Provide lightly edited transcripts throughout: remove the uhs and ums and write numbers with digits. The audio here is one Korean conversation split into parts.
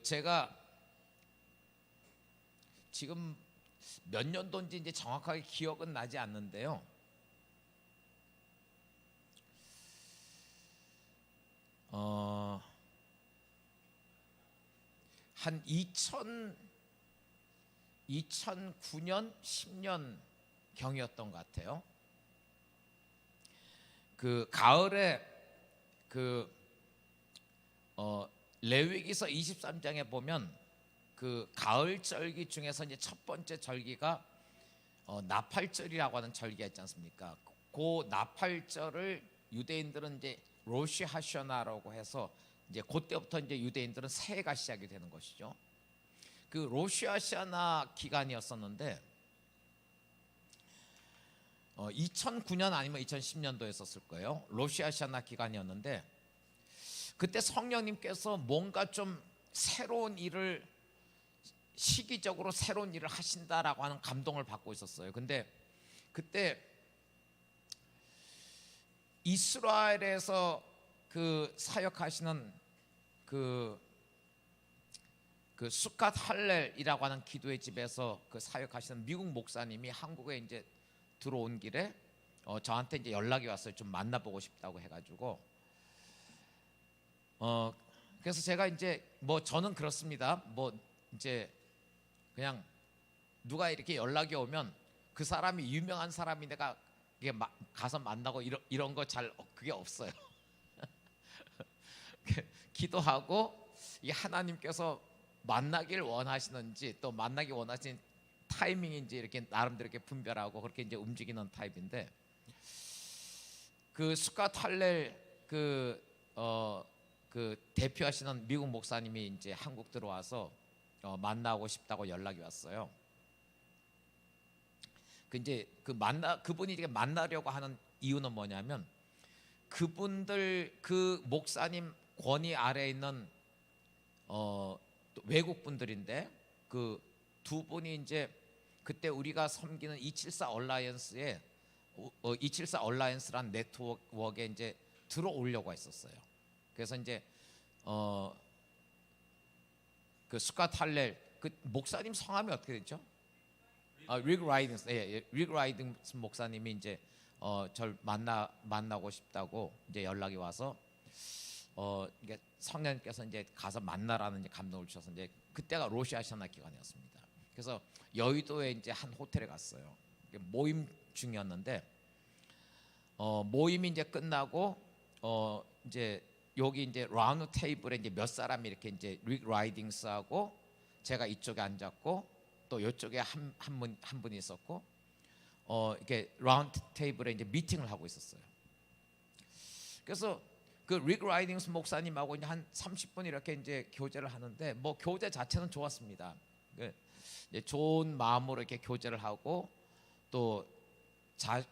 제가 지금 몇 년도인지 이제 정확하게 기억은 나지 않는데요. 한 2009년 10년 경이었던 것 같아요. 그 가을에 레위기서 23장에 보면 그 가을 절기 중에서 이제 첫 번째 절기가 나팔절이라고 하는 절기가 있지 않습니까? 그 나팔절을 유대인들은 이제 로시 하셔나라고 해서 이제 그때부터 이제 유대인들은 새해가 시작이 되는 것이죠. 그 로시 하셔나 기간이었었는데 2009년 아니면 2010년도였었을 거예요. 로시 하셔나 기간이었는데 그때 성령님께서 뭔가 좀 새로운 일을 시기적으로 새로운 일을 하신다라고 하는 감동을 받고 있었어요. 근데 그때 이스라엘에서 그 사역하시는 그 수캇 할렐이라고 하는 기도의 집에서 그 사역하시는 미국 목사님이 한국에 이제 들어온 길에 저한테 이제 연락이 왔어요. 좀 만나보고 싶다고 해가지고 그래서 제가 이제 뭐 저는 그렇습니다. 뭐 이제 그냥 누가 이렇게 연락이 오면 그 사람이 유명한 사람이 내가 이게 가서 만나고 이런 거 잘 그게 없어요. 기도하고 이게 하나님께서 만나길 원하시는지 또 만나기 원하시는 타이밍인지 이렇게 나름대로 이렇게 분별하고 그렇게 이제 움직이는 타입인데 그 수캇 할렐 그 대표하시는 미국 목사님이 이제 한국 들어와서 만나고 싶다고 연락이 왔어요. 그분이 이렇게 만나려고 하는 이유는 뭐냐면 그분들 그 목사님 권위 아래에 있는 외국 분들인데 그 두 분이 이제 그때 우리가 섬기는 274 얼라이언스에 274 얼라이언스란 네트워크에 이제 들어오려고 했었어요. 그래서 이제 그 수캇 할렐 그 목사님 성함이 어떻게 되죠? 릭 라이딩스, 릭 라이딩스 목사님이 이제 절 만나고 싶다고 이제 연락이 와서 이게 성령님께서 이제 가서 만나라는 이제 감동을 주셔서 이제 그때가 로시 하셔나 기간이었습니다. 그래서 여의도에 이제 한 호텔에 갔어요. 모임 중이었는데 모임이 이제 끝나고 이제 여기 이제 라운드 테이블에 이제 몇 사람이 이렇게 이제 릭 라이딩스하고 제가 이쪽에 앉았고 또 이쪽에 한 분이 있었고 이렇게 라운드 테이블에 이제 미팅을 하고 있었어요. 그래서 그 릭 라이딩스 목사님하고 이제 한 30분 이렇게 이제 교제를 하는데 뭐 교제 자체는 좋았습니다. 이제 좋은 마음으로 이렇게 교제를 하고 또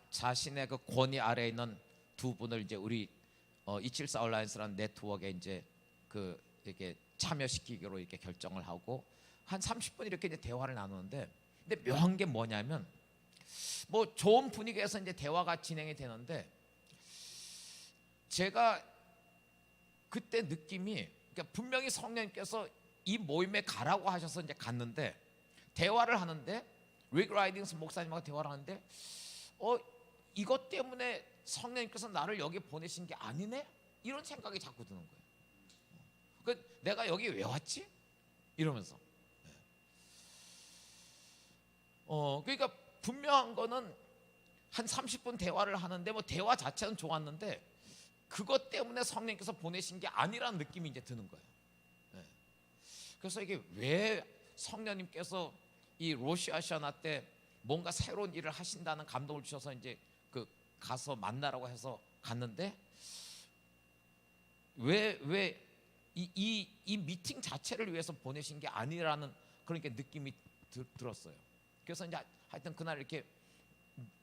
자신의 그 권위 아래에 있는 두 분을 이제 우리 274 얼라이언스라는 네트워크에 이제 이렇게 참여시키기로 이렇게 결정을 하고 한 30분 이렇게 이제 대화를 나누는데 근데 묘한 게 뭐냐면 뭐 좋은 분위기에서 이제 대화가 진행이 되는데 제가 그때 느낌이 그러니까 분명히 성령님께서 이 모임에 가라고 하셔서 이제 갔는데 대화를 하는데 릭 라이딩스 목사님하고 대화를 하는데 이것 때문에 성령님께서 나를 여기 보내신 게 아니네? 이런 생각이 자꾸 드는 거예요. 내가 여기 왜 왔지? 이러면서 그러니까 분명한 거는 한 30분 대화를 하는데 뭐 대화 자체는 좋았는데 그것 때문에 성령님께서 보내신 게 아니라는 느낌이 이제 드는 거예요. 그래서 이게 왜 성령님께서 이 로시 하셔나 때 뭔가 새로운 일을 하신다는 감동을 주셔서 이제 가서 만나라고 해서 갔는데 왜 이 미팅 자체를 위해서 보내신 게 아니라는 그런 느낌이 들었어요. 그래서 이제 하여튼 그날 이렇게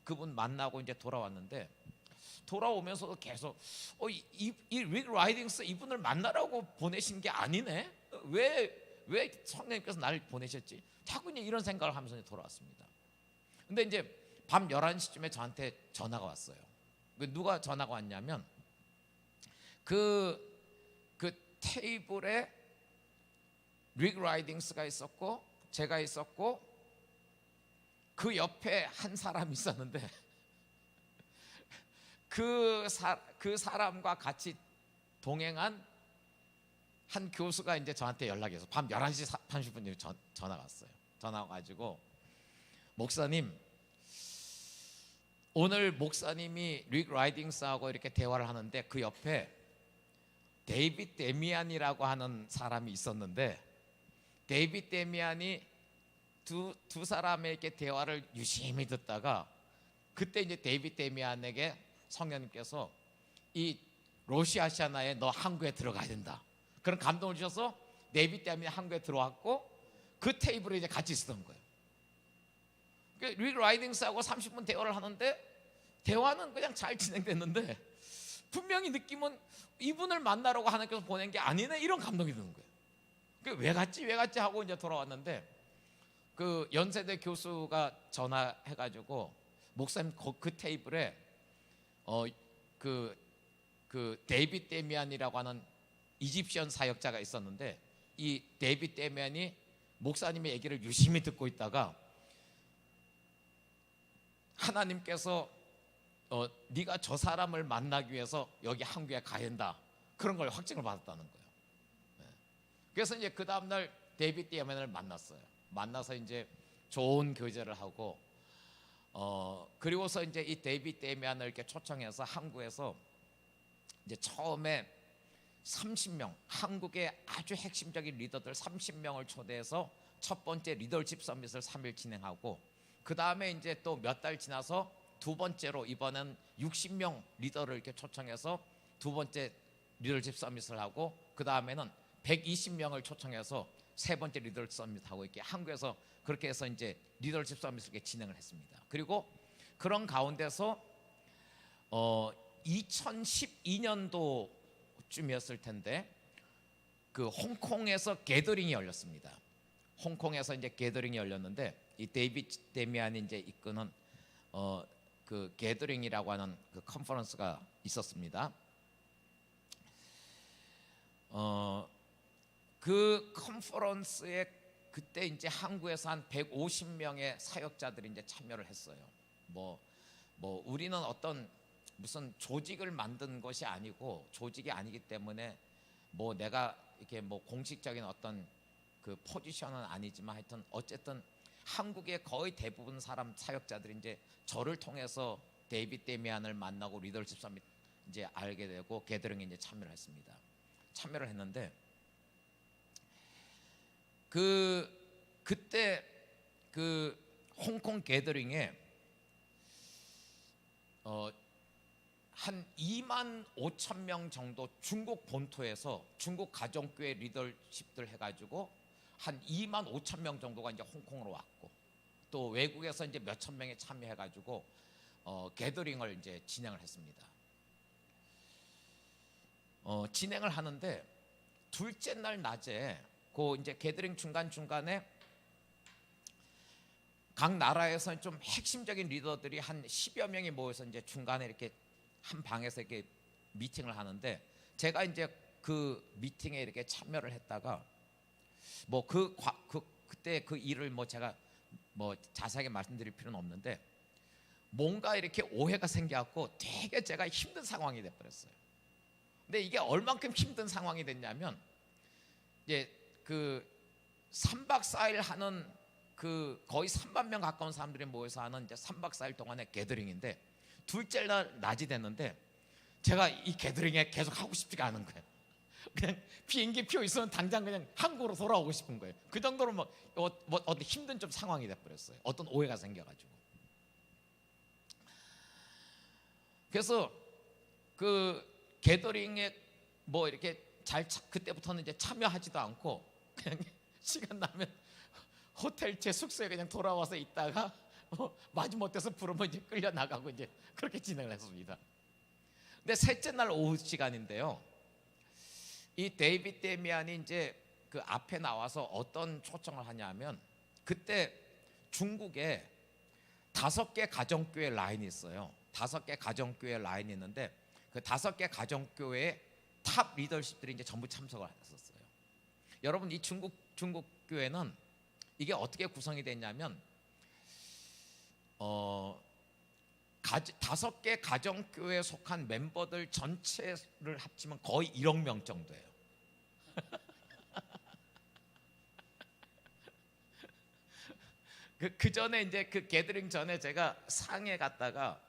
그분 만나고 이제 돌아왔는데 돌아오면서도 계속 이 릭 라이딩스 이분을 만나라고 보내신 게 아니네. 왜 성령님께서 나를 보내셨지? 자꾸 이제 이런 생각을 하면서 돌아왔습니다. 근데 이제 밤 11시쯤에 저한테 전화가 왔어요. 누가 전화가 왔냐면 그 테이블에 릭 라이딩스가 있었고 제가 있었고 그 옆에 한 사람이 있었는데 그 사람과 같이 동행한 한 교수가 이제 저한테 연락이 와서 밤 11시 30분에 전화가 왔어요. 전화 와가지고 목사님, 오늘 목사님이 릭 라이딩스하고 이렇게 대화를 하는데 그 옆에 데이빗 데미안이라고 하는 사람이 있었는데 데이빗 데미안이 두 사람에게 대화를 유심히 듣다가 그때 이제 데이빗 데미안에게 성령님께서 이 로시아시아나에 너 항구에 들어가야 된다 그런 감동을 주셔서 데이빗 데미안이 항구에 들어왔고 그 테이블에 이제 같이 있었던 거예요. 그러니까 릭 라이딩스하고 30분 대화를 하는데 대화는 그냥 잘 진행됐는데 분명히 느낌은 이분을 만나라고 하나님께서 보낸 게 아니네 이런 감동이 드는 거예요. 왜 갔지 하고 이제 돌아왔는데 그 연세대 교수가 전화해가지고 목사님 그 테이블에 그 데이빗 데미안이라고 하는 이집시언 사역자가 있었는데 이 데이빗 데미안이 목사님의 얘기를 유심히 듣고 있다가 하나님께서 네가 저 사람을 만나기 위해서 여기 항구에 가야 한다 그런 걸 확증을 받았다는 거예요. 그래서 이제 그 다음날 데이빗 데미안을 만났어요. 만나서 이제 좋은 교제를 하고 그리고서 이제 이 데이빗 데미안을 이렇게 초청해서 항구에서 이제 처음에 30명 한국의 아주 핵심적인 리더들 30명을 초대해서 첫 번째 리더십 서밋을 3일 진행하고 그 다음에 이제 또 몇 달 지나서 두 번째로 이번엔 60명 리더를 이렇게 초청해서 두 번째 리더십 서밋을 하고 그 다음에는 120명을 초청해서 세 번째 리더십 서밋하고 이렇게 한국에서 그렇게 해서 이제 리더십 서밋을 이렇게 진행을 했습니다. 그리고 그런 가운데서 2012년도쯤이었을 텐데 그 홍콩에서 게더링이 열렸습니다. 홍콩에서 이제 게더링이 열렸는데 이 데이빗 데미안이 이제 이끄는 그 게더링이라고 하는 그 컨퍼런스가 있었습니다. 그 컨퍼런스에 그때 이제 한국에서 한 150명의 사역자들이 이제 참여를 했어요. 뭐 우리는 어떤 무슨 조직을 만든 것이 아니고 조직이 아니기 때문에 뭐 내가 이렇게 뭐 공식적인 어떤 그 포지션은 아니지만 하여튼 어쨌든 한국의 거의 대부분 사람 사역자들이 이제 저를 통해서 데이빗 데미안을 만나고 리더십 서밋 이제 알게 되고 게더링에 이제 참여를 했습니다. 참여를 했는데 그때 그 홍콩 게더링에 한 2만 5천 명 정도 중국 본토에서 중국 가정교회 리더십들 해가지고 한 2만 5천 명 정도가 이제 홍콩으로 왔고 또 외국에서 이제 몇천 명이 참여해가지고 게더링을 이제 진행을 했습니다. 진행을 하는데 둘째 날 낮에 그 이제 게더링 중간 중간에 각 나라에서 좀 핵심적인 리더들이 한 10여 명이 모여서 이제 중간에 이렇게 한 방에서 이렇게 미팅을 하는데 제가 이제 그 미팅에 이렇게 참여를 했다가 뭐 그때 그 일을 뭐 제가 뭐 자세하게 말씀드릴 필요는 없는데 뭔가 이렇게 오해가 생겨갖고 되게 제가 힘든 상황이 돼버렸어요. 근데 이게 얼만큼 힘든 상황이 됐냐면 이제 그 3박 4일 하는 그 거의 3만 명 가까운 사람들이 모여서 하는 이제 3박 4일 동안의 게더링인데 둘째 날 낮이 됐는데 제가 이 게더링에 계속 하고 싶지가 않은 거예요. 그냥 비행기 표 있으면 당장 그냥 한국으로 돌아오고 싶은 거예요. 그 정도로 뭐 어떤 힘든 좀 상황이 돼버렸어요. 어떤 오해가 생겨가지고. 그래서 그 게더링에 뭐 이렇게 그때부터는 이제 참여하지도 않고 그냥 시간 나면 호텔 제 숙소에 그냥 돌아와서 있다가 마지못해서 부르면 이제 끌려 나가고 이제 그렇게 진행을 했습니다. 근데 셋째 날 오후 시간인데요. 이 데이빗 데미안이 이제 그 앞에 나와서 어떤 초청을 하냐면 그때 중국에 5개 가정교회 라인이 있어요. 5개 가정교회 라인이 있는데 그 5개 가정교회의 탑 리더십들이 이제 전부 참석을 했었어요. 여러분 이 중국 중국 교회는 이게 어떻게 구성이 됐냐면 5개 가정교회에 속한 멤버들 전체를 합치면 거의 1억 명 정도예요. 그 전에 이제 그 게더링 전에 제가 상해 갔다가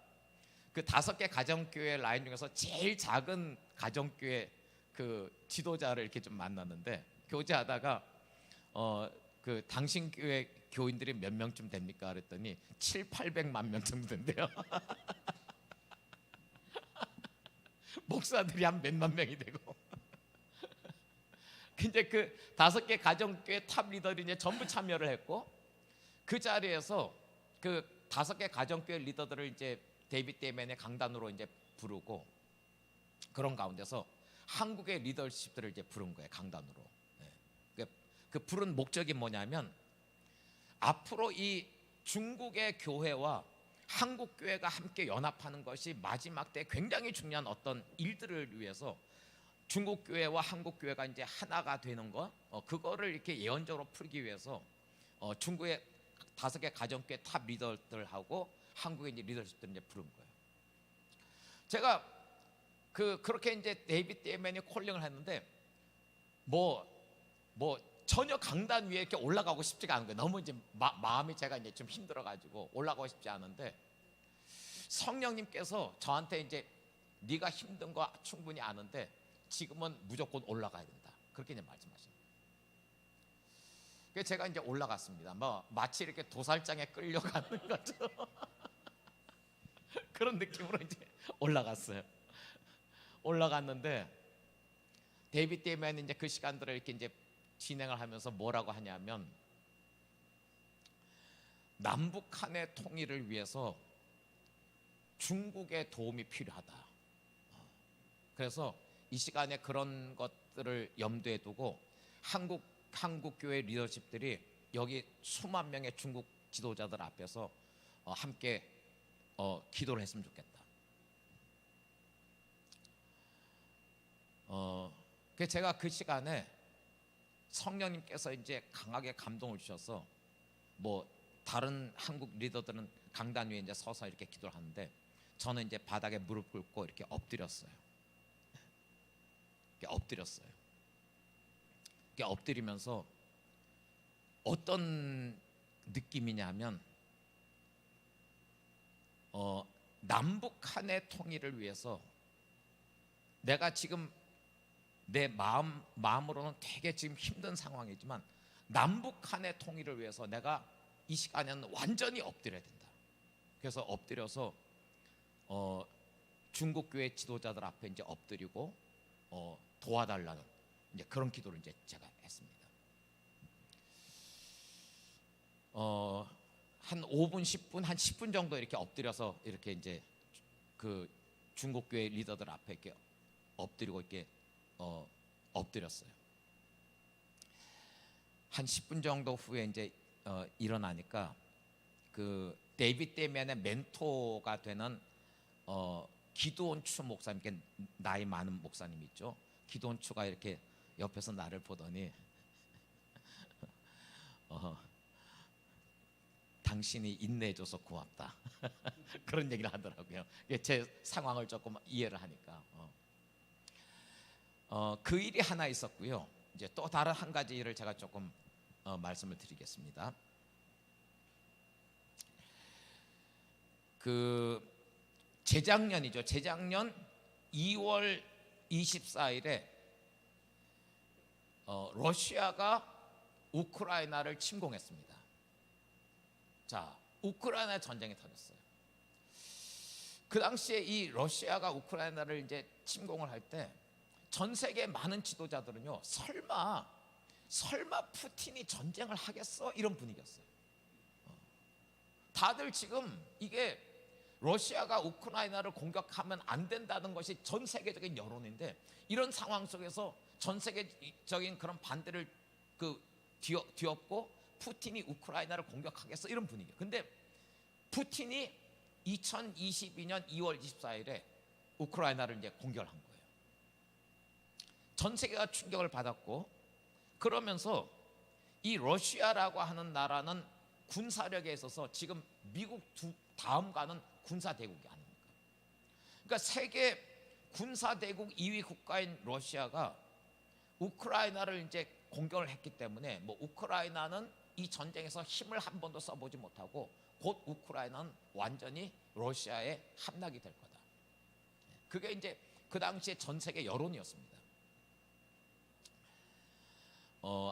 그 5개 가정교회 라인 중에서 제일 작은 가정교회 그 지도자를 이렇게 좀 만났는데, 교제하다가 그 당신 교회 교인들이 몇 명쯤 됩니까? 그랬더니 7,800만 명 정도 된대요. 목사들이 한 몇만 명이 되고. 근데 그 5개 가정교회 탑 리더들이 이제 전부 참여를 했고, 그 자리에서 그 5개 가정교회 리더들을 이제 데이비드 데이맨의 강단으로 이제 부르고, 그런 가운데서 한국의 리더십들을 이제 부른 거예요, 강단으로. 그 부른 목적이 뭐냐면, 앞으로 이 중국의 교회와 한국 교회가 함께 연합하는 것이 마지막 때 굉장히 중요한 어떤 일들을 위해서 중국 교회와 한국 교회가 이제 하나가 되는 거, 그거를 이렇게 예언적으로 풀기 위해서 중국의 5개 가정교회 탑 리더들하고 한국의 이제 리더십들 이제 부른 거예요. 제가 그렇게 이제 데이비드 데이맨이 콜링을 했는데 뭐 전혀 강단 위에 이렇게 올라가고 싶지가 않은 거예요. 너무 이제 마음이 제가 이제 좀 힘들어가지고 올라가고 싶지 않은데, 성령님께서 저한테 이제 네가 힘든 거 충분히 아는데 지금은 무조건 올라가야 된다, 그렇게 이제 말씀하신 거예요. 그래서 제가 이제 올라갔습니다. 마치 이렇게 도살장에 끌려가는 것처럼 그런 느낌으로 이제 올라갔어요. 올라갔는데 데이비드 데이맨이 이제 그 시간들을 이렇게 이제 진행을 하면서 뭐라고 하냐면, 남북한의 통일을 위해서 중국의 도움이 필요하다. 그래서 이 시간에 그런 것들을 염두에 두고 한국 교회 리더십들이 여기 수만 명의 중국 지도자들 앞에서 함께 기도를 했으면 좋겠다. 그래서 제가 그 시간에 성령님께서 이제 강하게 감동을 주셔서, 다른 한국 리더들은 강단 위에 이제 서서 이렇게 기도를 하는데 저는 이제 바닥에 무릎 꿇고 이렇게 엎드렸어요. 이렇게 엎드리면서 어떤 느낌이냐면, 남북한의 통일을 위해서 내가 지금 내 마음으로는 되게 지금 힘든 상황이지만 남북한의 통일을 위해서 내가 이 시간에는 완전히 엎드려야 된다. 그래서 엎드려서 중국 교회 지도자들 앞에 이제 엎드리고 도와달라는 이제 그런 기도를 이제 제가 했습니다. 한 5분, 10분, 한 10분 정도 이렇게 엎드려서 이렇게 이제 그 중국 교회 리더들 앞에 이렇게 엎드리고 이렇게 엎드렸어요. 한 10분 정도 후에 이제 일어나니까 그 데이비드 데이맨의 멘토가 되는 기드온 추 목사님, 나이 많은 목사님 있죠. 기드온 추가 이렇게 옆에서 나를 보더니 당신이 인내해줘서 고맙다. 그런 얘기를 하더라고요. 제 상황을 조금 이해를 하니까. 그 일이 하나 있었고요. 이제 또 다른 한 가지 일을 제가 조금 말씀을 드리겠습니다. 그 재작년이죠. 재작년 2월 24일에 러시아가 우크라이나를 침공했습니다. 자, 우크라이나 전쟁이 터졌어요. 그 당시에 이 러시아가 우크라이나를 이제 침공을 할 때 전 세계 많은 지도자들은요, 설마 푸틴이 전쟁을 하겠어? 이런 분위기였어요. 다들 지금 이게 러시아가 우크라이나를 공격하면 안 된다는 것이 전 세계적인 여론인데, 이런 상황 속에서 전 세계적인 그런 반대를 뒤엎고 푸틴이 우크라이나를 공격하겠어? 이런 분위기예요. 근데 푸틴이 2022년 2월 24일에 우크라이나를 이제 공격을 한 거예요. 전 세계가 충격을 받았고, 그러면서 이 러시아라고 하는 나라는 군사력에 있어서 지금 미국 다음 가는 군사 대국이 아닙니까? 그러니까 세계 군사 대국 2위 국가인 러시아가 우크라이나를 이제 공격을 했기 때문에 뭐 우크라이나는 이 전쟁에서 힘을 한 번도 써보지 못하고 곧 우크라이나는 완전히 러시아에 함락이 될 거다. 그게 이제 그 당시에 전 세계 여론이었습니다.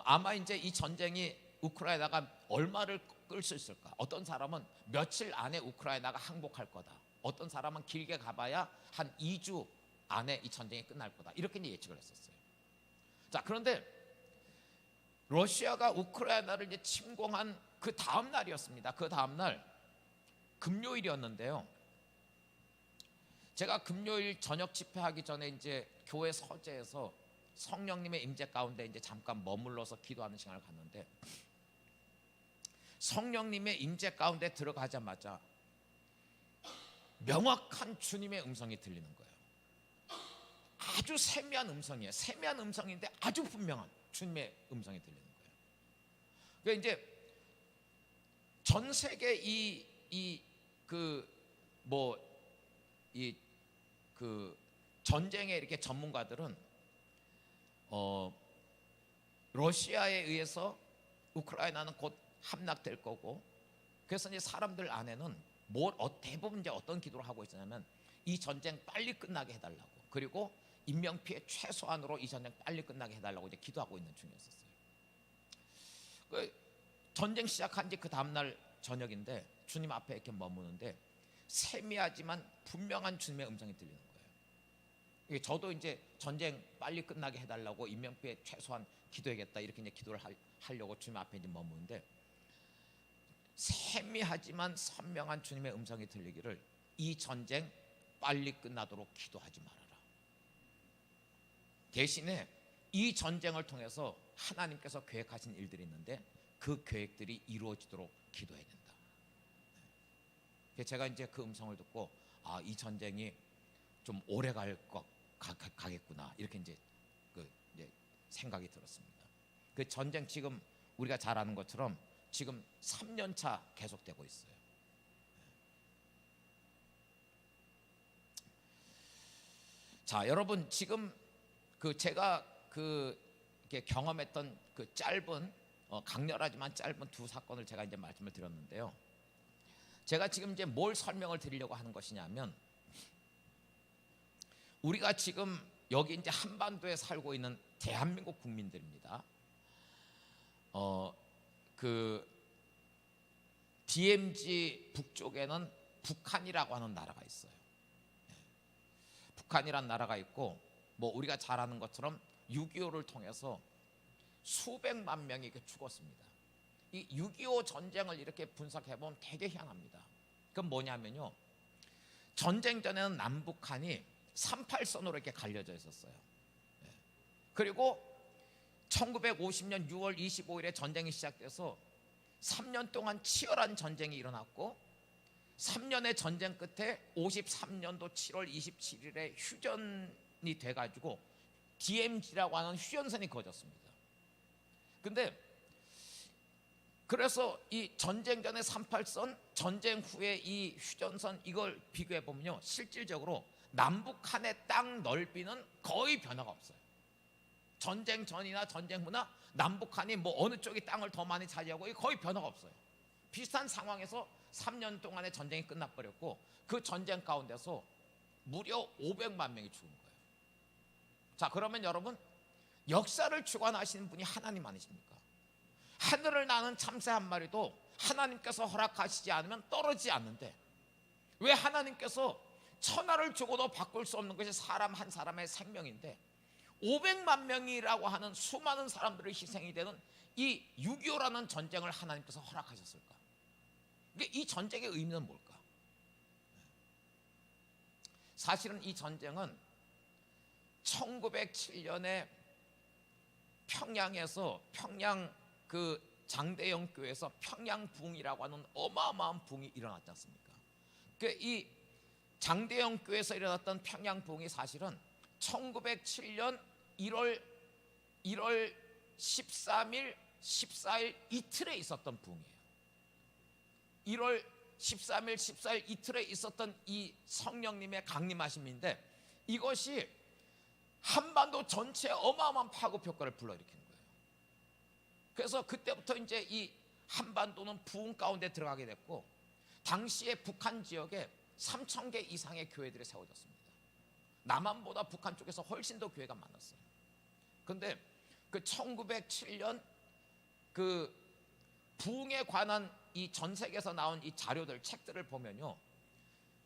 아마 이제 이 전쟁이 우크라이나가 얼마를 끌 수 있을까? 어떤 사람은 며칠 안에 우크라이나가 항복할 거다. 어떤 사람은 길게 가봐야 한 2주 안에 이 전쟁이 끝날 거다. 이렇게 이제 예측을 했었어요. 자, 그런데 러시아가 우크라이나를 이제 침공한 그 다음 날이었습니다. 그 다음 날 금요일이었는데요. 제가 금요일 저녁 집회하기 전에 이제 교회 서재에서 성령님의 임재 가운데 이제 잠깐 머물러서 기도하는 시간을 갖는데, 성령님의 임재 가운데 들어가자마자 명확한 주님의 음성이 들리는 거예요. 아주 세미한 음성이에요. 세미한 음성인데 아주 분명한 주님의 음성이 들리는 거예요. 그러니까 이제 전 세계 그 전쟁의 이렇게 전문가들은 러시아에 의해서 우크라이나는 곧 함락될 거고, 그래서 이제 사람들 안에는 대부분 이제 어떤 기도를 하고 있었냐면 이 전쟁 빨리 끝나게 해달라고, 그리고 인명 피해 최소한으로 이 전쟁 빨리 끝나게 해달라고 이제 기도하고 있는 중이었었어요. 그 전쟁 시작한 지 그 다음날 저녁인데 주님 앞에 이렇게 머무는데 세미하지만 분명한 주님의 음성이 들리는 거예요. 저도 이제 전쟁 빨리 끝나게 해달라고 인명 피해 최소한 기도해야겠다 이렇게 이제 기도를 하려고 주님 앞에 이제 머무는데, 세미하지만 선명한 주님의 음성이 들리기를 이 전쟁 빨리 끝나도록 기도하지 말아라. 대신에 이 전쟁을 통해서 하나님께서 계획하신 일들이 있는데 그 계획들이 이루어지도록 기도해야 된다. 제가 이제 그 음성을 듣고 이 전쟁이 좀 오래 가겠구나 이렇게 이제 생각이 들었습니다. 그 전쟁 지금 우리가 잘 아는 것처럼 지금 3년차 계속되고 있어요. 자, 여러분 지금 제가 이렇게 경험했던 그 짧은 강렬하지만 짧은 두 사건을 제가 이제 말씀을 드렸는데요. 제가 지금 이제 뭘 설명을 드리려고 하는 것이냐면, 우리가 지금 여기 이제 한반도에 살고 있는 대한민국 국민들입니다. 그 DMZ 북쪽에는 북한이라고 하는 나라가 있어요. 북한이란 나라가 있고, 뭐 우리가 잘 아는 것처럼 6.25를 통해서 수백만 명이 죽었습니다. 이 6.25 전쟁을 이렇게 분석해 보면 되게 희한합니다. 그건 뭐냐면요, 전쟁 전에는 남북한이 38선으로 이렇게 갈려져 있었어요. 그리고 1950년 6월 25일에 전쟁이 시작돼서 3년 동안 치열한 전쟁이 일어났고, 3년의 전쟁 끝에 53년도 7월 27일에 휴전이 돼가지고 DMZ라고 하는 휴전선이 그어졌습니다. 근데 그래서 이 전쟁 전에 38선, 전쟁 후에 이 휴전선, 이걸 비교해 보면요, 실질적으로 남북한의 땅 넓이는 거의 변화가 없어요. 전쟁 전이나 전쟁 후나 남북한이 뭐 어느 쪽이 땅을 더 많이 차지하고 거의 변화가 없어요. 비슷한 상황에서 3년 동안의 전쟁이 끝나버렸고, 그 전쟁 가운데서 무려 500만 명이 죽은 거예요. 자, 그러면 여러분, 역사를 주관하시는 분이 하나님 아니십니까? 하늘을 나는 참새 한 마리도 하나님께서 허락하시지 않으면 떨어지지 않는데, 왜 하나님께서 천하를 주고도 바꿀 수 없는 것이 사람 한 사람의 생명인데 500만 명이라고 하는 수많은 사람들의 희생이 되는 이 6.25라는 전쟁을 하나님께서 허락하셨을까? 이 전쟁의 의미는 뭘까? 사실은 이 전쟁은 1907년에 평양에서, 평양 그 장대영 교회에서 평양 붕이라고 하는 어마어마한 붕이 일어났지 않습니까? 이 장대영 교회에서 일어났던 평양 붕이 사실은 1907년 1월 13일 14일 이틀에 있었던 부흥이에요. 1월 13일, 14일 이틀에 있었던 이 성령님의 강림하심인데 이것이 한반도 전체에 어마어마한 파급 효과를 불러일으킨 거예요. 그래서 그때부터 이제 이 한반도는 부흥 가운데 들어가게 됐고 당시에 북한 지역에 3,000개 이상의 교회들이 세워졌습니다. 남한보다 북한 쪽에서 훨씬 더 교회가 많았어요. 그런데 그 1907년 그 부흥에 관한 이 전 세계에서 나온 이 자료들, 책들을 보면요,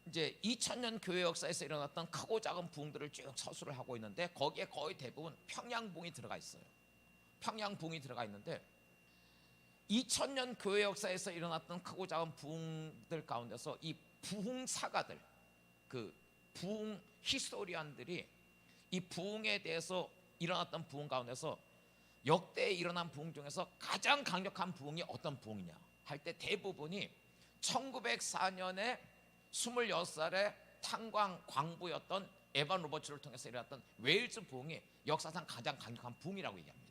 이제 2000년 교회 역사에서 일어났던 크고 작은 부흥들을 쭉 서술을 하고 있는데 거기에 거의 대부분 평양 부흥이 들어가 있어요. 평양 부흥이 들어가 있는데 2000년 교회 역사에서 일어났던 크고 작은 부흥들 가운데서 이 부흥사가들, 그 부흥 히스토리안들이 이 부흥에 대해서 일어났던 부흥 가운데서 역대에 일어난 부흥 중에서 가장 강력한 부흥이 어떤 부흥이냐 할 때 대부분이 1904년에 26살의 탄광 광부였던 에반 로버츠를 통해서 일어났던 웨일즈 부흥이 역사상 가장 강력한 부흥이라고 얘기합니다.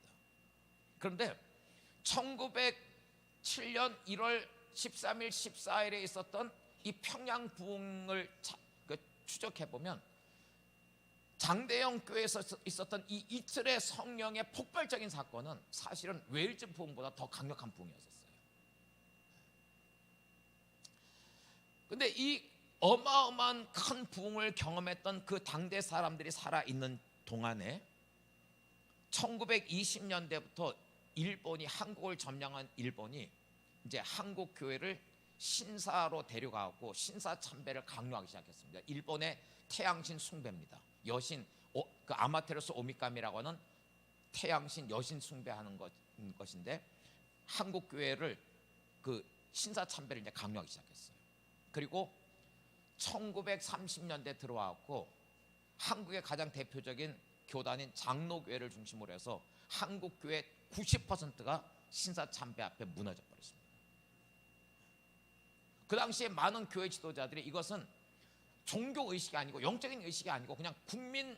그런데 1907년 1월 13일, 14일에 있었던 이 평양 부흥을 추적해보면 장대영 교회에서 있었던 이 이틀의 성령의 폭발적인 사건은 사실은 웨일즈 부흥보다 더 강력한 부흥이었어요. 근데 이 어마어마한 큰 부흥을 경험했던 그 당대 사람들이 살아있는 동안에 1920년대부터 일본이 한국을 점령한 일본이 이제 한국 교회를 신사로 데려가고 신사 참배를 강요하기 시작했습니다. 일본의 태양신 숭배입니다. 여신 그 아마테라스 오미카미라고 하는 태양신 여신 숭배하는 것인데 한국 교회를 그 신사 참배를 이제 강요하기 시작했어요. 그리고 1930년대 들어왔고 한국의 가장 대표적인 교단인 장로교회를 중심으로 해서 한국 교회 90%가 신사 참배 앞에 무너져 버렸습니다. 그 당시에 많은 교회 지도자들이 이것은 종교 의식이 아니고 영적인 의식이 아니고 그냥 국민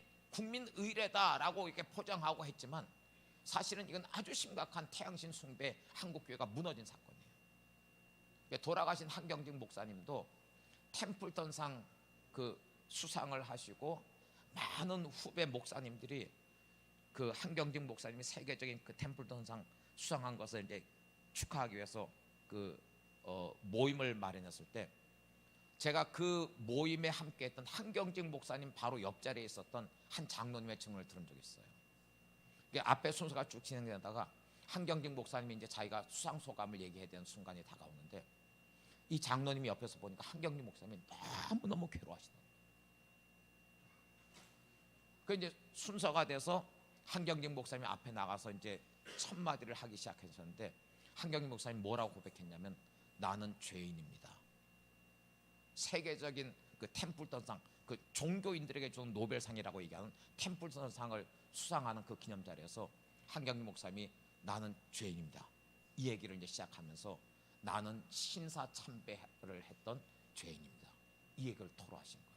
의례다라고 이렇게 포장하고 했지만 사실은 이건 아주 심각한 태양신 숭배 한국 교회가 무너진 사건이에요. 돌아가신 한경직 목사님도 템플턴상 그 수상을 하시고 많은 후배 목사님들이 그 한경직 목사님이 세계적인 그 템플턴상 수상한 것을 이제 축하하기 위해서 그 모임을 마련했을 때 제가 그 모임에 함께했던 한경직 목사님 바로 옆자리에 있었던 한 장로님의 증언을 들은 적이 있어요. 앞에 순서가 쭉 진행되다가 한경직 목사님이 이제 자기가 수상 소감을 얘기해야 되는 순간이 다가오는데 이 장로님이 옆에서 보니까 한경직 목사님이 너무너무 괴로워하시더라고요. 그 이제 순서가 돼서 한경직 목사님이 앞에 나가서 이제 첫 마디를 하기 시작하셨는데 한경직 목사님이 뭐라고 고백했냐면 나는 죄인입니다. 세계적인 그 템플턴상, 그 종교인들에게 주는 노벨상이라고 얘기하는 템플턴상을 수상하는 그 기념 자리에서 한경직 목사님이 나는 죄인입니다. 이 얘기를 이제 시작하면서 나는 신사 참배를 했던 죄인입니다. 이 얘기를 토로하신 거예요.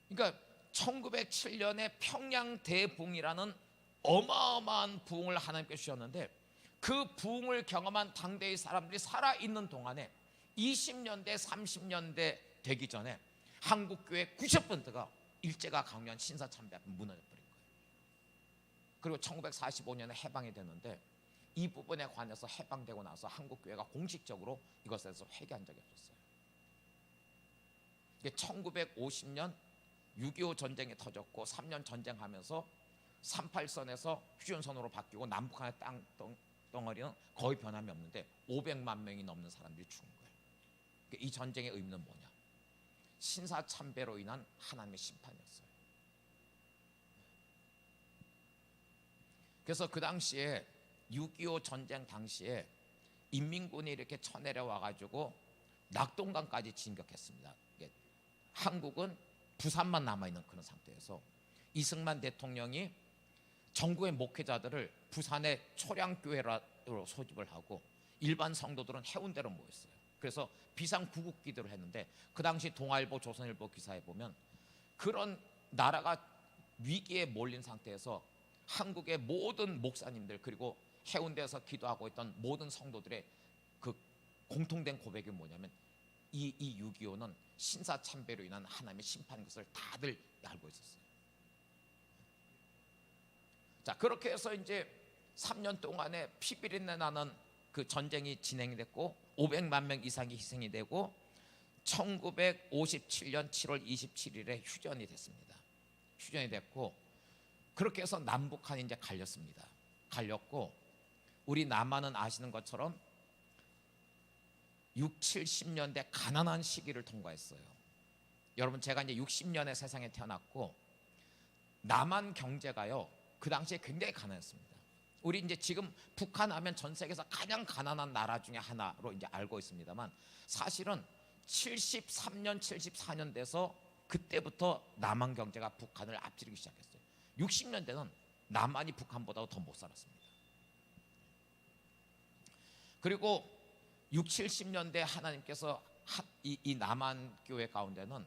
그러니까 1907년에 평양 대부흥이라는 어마어마한 부흥을 하나님께 주셨는데 그 부흥을 경험한 당대의 사람들이 살아있는 동안에 20년대, 30년대 되기 전에 한국교회 90%가 일제가 강요한 신사 참배 앞에 무너져버린 거예요. 그리고 1945년에 해방이 됐는데 이 부분에 관해서 해방되고 나서 한국교회가 공식적으로 이것에 대해서 회개한 적이 없었어요. 1950년 6.25 전쟁이 터졌고 3년 전쟁하면서 38선에서 휴전선으로 바뀌고 남북한의 땅덩어리는 거의 변함이 없는데 500만 명이 넘는 사람들이 죽은 거예요. 이 전쟁의 의미는 뭐냐? 신사참배로 인한 하나님의 심판이었어요. 그래서 그 당시에 6.25 전쟁 당시에 인민군이 이렇게 쳐내려와 가지고 낙동강까지 진격했습니다. 한국은 부산만 남아있는 그런 상태에서 이승만 대통령이 전국의 목회자들을 부산의 초량교회로 소집을 하고 일반 성도들은 해운대로 모였어요. 그래서 비상구국 기도를 했는데 그 당시 동아일보, 조선일보 기사에 보면 그런 나라가 위기에 몰린 상태에서 한국의 모든 목사님들 그리고 해운대에서 기도하고 있던 모든 성도들의 그 공통된 고백이 뭐냐면 이 6.25는 신사참배로 인한 하나님의 심판인 것을 다들 알고 있었어요. 자, 그렇게 해서 이제 3년 동안에 피비린내 나는 그 전쟁이 진행이 됐고 500만 명 이상이 희생이 되고 1957년 7월 27일에 휴전이 됐습니다. 휴전이 됐고 그렇게 해서 남북한이 이제 갈렸습니다. 갈렸고 우리 남한은 아시는 것처럼 6, 70년대 가난한 시기를 통과했어요. 여러분 제가 이제 60년에 세상에 태어났고 남한 경제가요 그 당시에 굉장히 가난했습니다. 우리 이제 지금 북한 하면 전 세계에서 가장 가난한 나라 중에 하나로 이제 알고 있습니다만 사실은 73년, 74년 돼서 그때부터 남한 경제가 북한을 앞지르기 시작했어요. 60년대는 남한이 북한보다 더 못 살았습니다. 그리고 6, 70년대 하나님께서 이 남한 교회 가운데는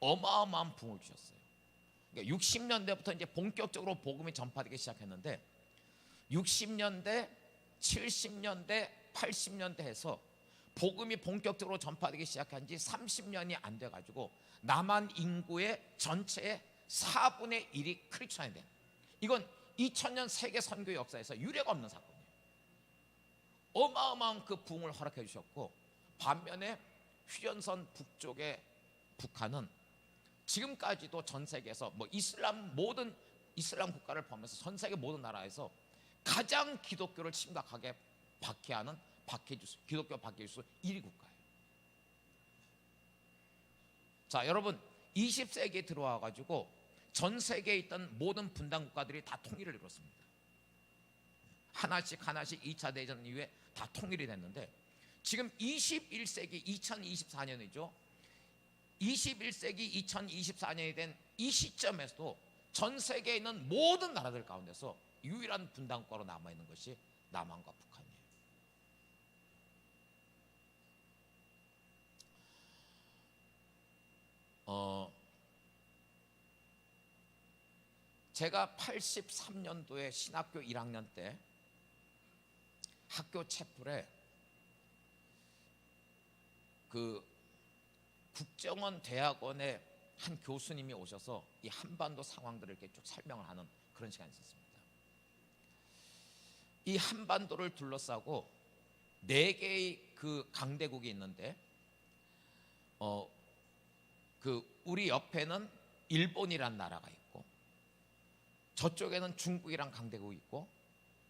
어마어마한 붕을 주셨어요. 그러니까 60년대부터 이제 본격적으로 복음이 전파되기 시작했는데 60년대, 70년대, 80년대 해서 복음이 본격적으로 전파되기 시작한 지 30년이 안 돼가지고 남한 인구의 전체의 4분의 1이 크리스천이 된, 이건 2000년 세계 선교 역사에서 유례가 없는 사건이에요. 어마어마한 그 부흥을 허락해 주셨고 반면에 휴전선 북쪽의 북한은 지금까지도 전 세계에서 뭐 모든 이슬람 국가를 포함해서 전 세계 모든 나라에서 가장 기독교를 심각하게 박해하는 기독교 박해지수 1위 국가예요. 자, 여러분 20세기에 들어와 가지고 전 세계에 있던 모든 분단 국가들이 다 통일을 이뤘습니다. 하나씩 2차 대전 이후에 다 통일이 됐는데 지금 21세기 2024년이죠. 21세기 2024년이 된 이 시점에서도 전 세계에 있는 모든 나라들 가운데서 유일한 분단 국가로 남아 있는 것이 남한과 북한이에요. 제가 83년도에 신학교 1학년 때 학교 채플에 그 국정원 대학원의 한 교수님이 오셔서 이 한반도 상황들을 이렇게 쭉 설명을 하는 그런 시간이 있었습니다. 이 한반도를 둘러싸고 4개의 그 강대국이 있는데 그 우리 옆에는 일본이란 나라가 있고 저쪽에는 중국이란 강대국이 있고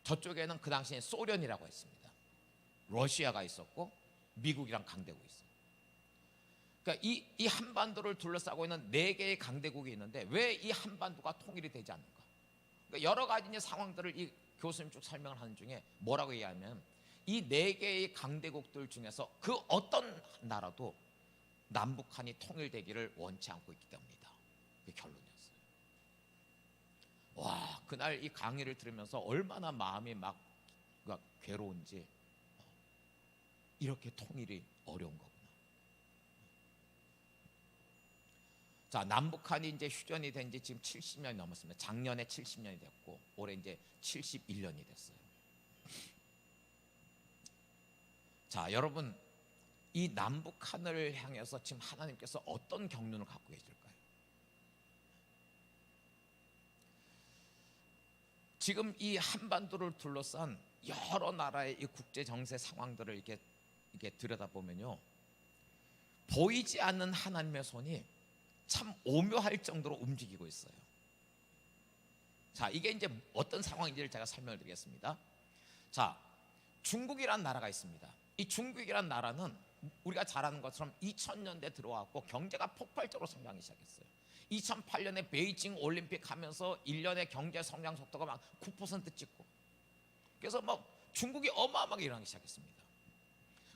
저쪽에는 그 당시에 소련이라고 했습니다. 러시아가 있었고 미국이란 강대국이 있어요. 그러니까 이 한반도를 둘러싸고 있는 4개의 강대국이 있는데 왜 이 한반도가 통일이 되지 않는가? 그러니까 여러 가지 이제 상황들을 이 교수님 쭉 설명을 하는 중에 뭐라고 얘기하면 이 4개의 강대국들 중에서 그 어떤 나라도 남북한이 통일되기를 원치 않고 있기 때문이다. 그게 결론이었어요. 와, 그날 이 강의를 들으면서 얼마나 마음이 막 괴로운지, 이렇게 통일이 어려운 거구나. 자, 남북한이 이제 휴전이 된 지 지금 70년이 넘었습니다. 작년에 70년이 됐고 올해 이제 71년이 됐어요. 자, 여러분 이 남북한을 향해서 지금 하나님께서 어떤 경륜을 갖고 계실까요? 지금 이 한반도를 둘러싼 여러 나라의 이 국제 정세 상황들을 이렇게 들여다보면요, 보이지 않는 하나님의 손이 참 오묘할 정도로 움직이고 있어요. 자, 이게 이제 어떤 상황인지를 제가 설명을 드리겠습니다. 자, 중국이란 나라가 있습니다. 이 중국이란 나라는 우리가 잘 아는 것처럼 2000년대 들어왔고 경제가 폭발적으로 성장하기 시작했어요. 2008년에 베이징 올림픽 하면서 1년의 경제 성장 속도가 막 9% 찍고, 그래서 막 중국이 어마어마하게 일어나기 시작했습니다.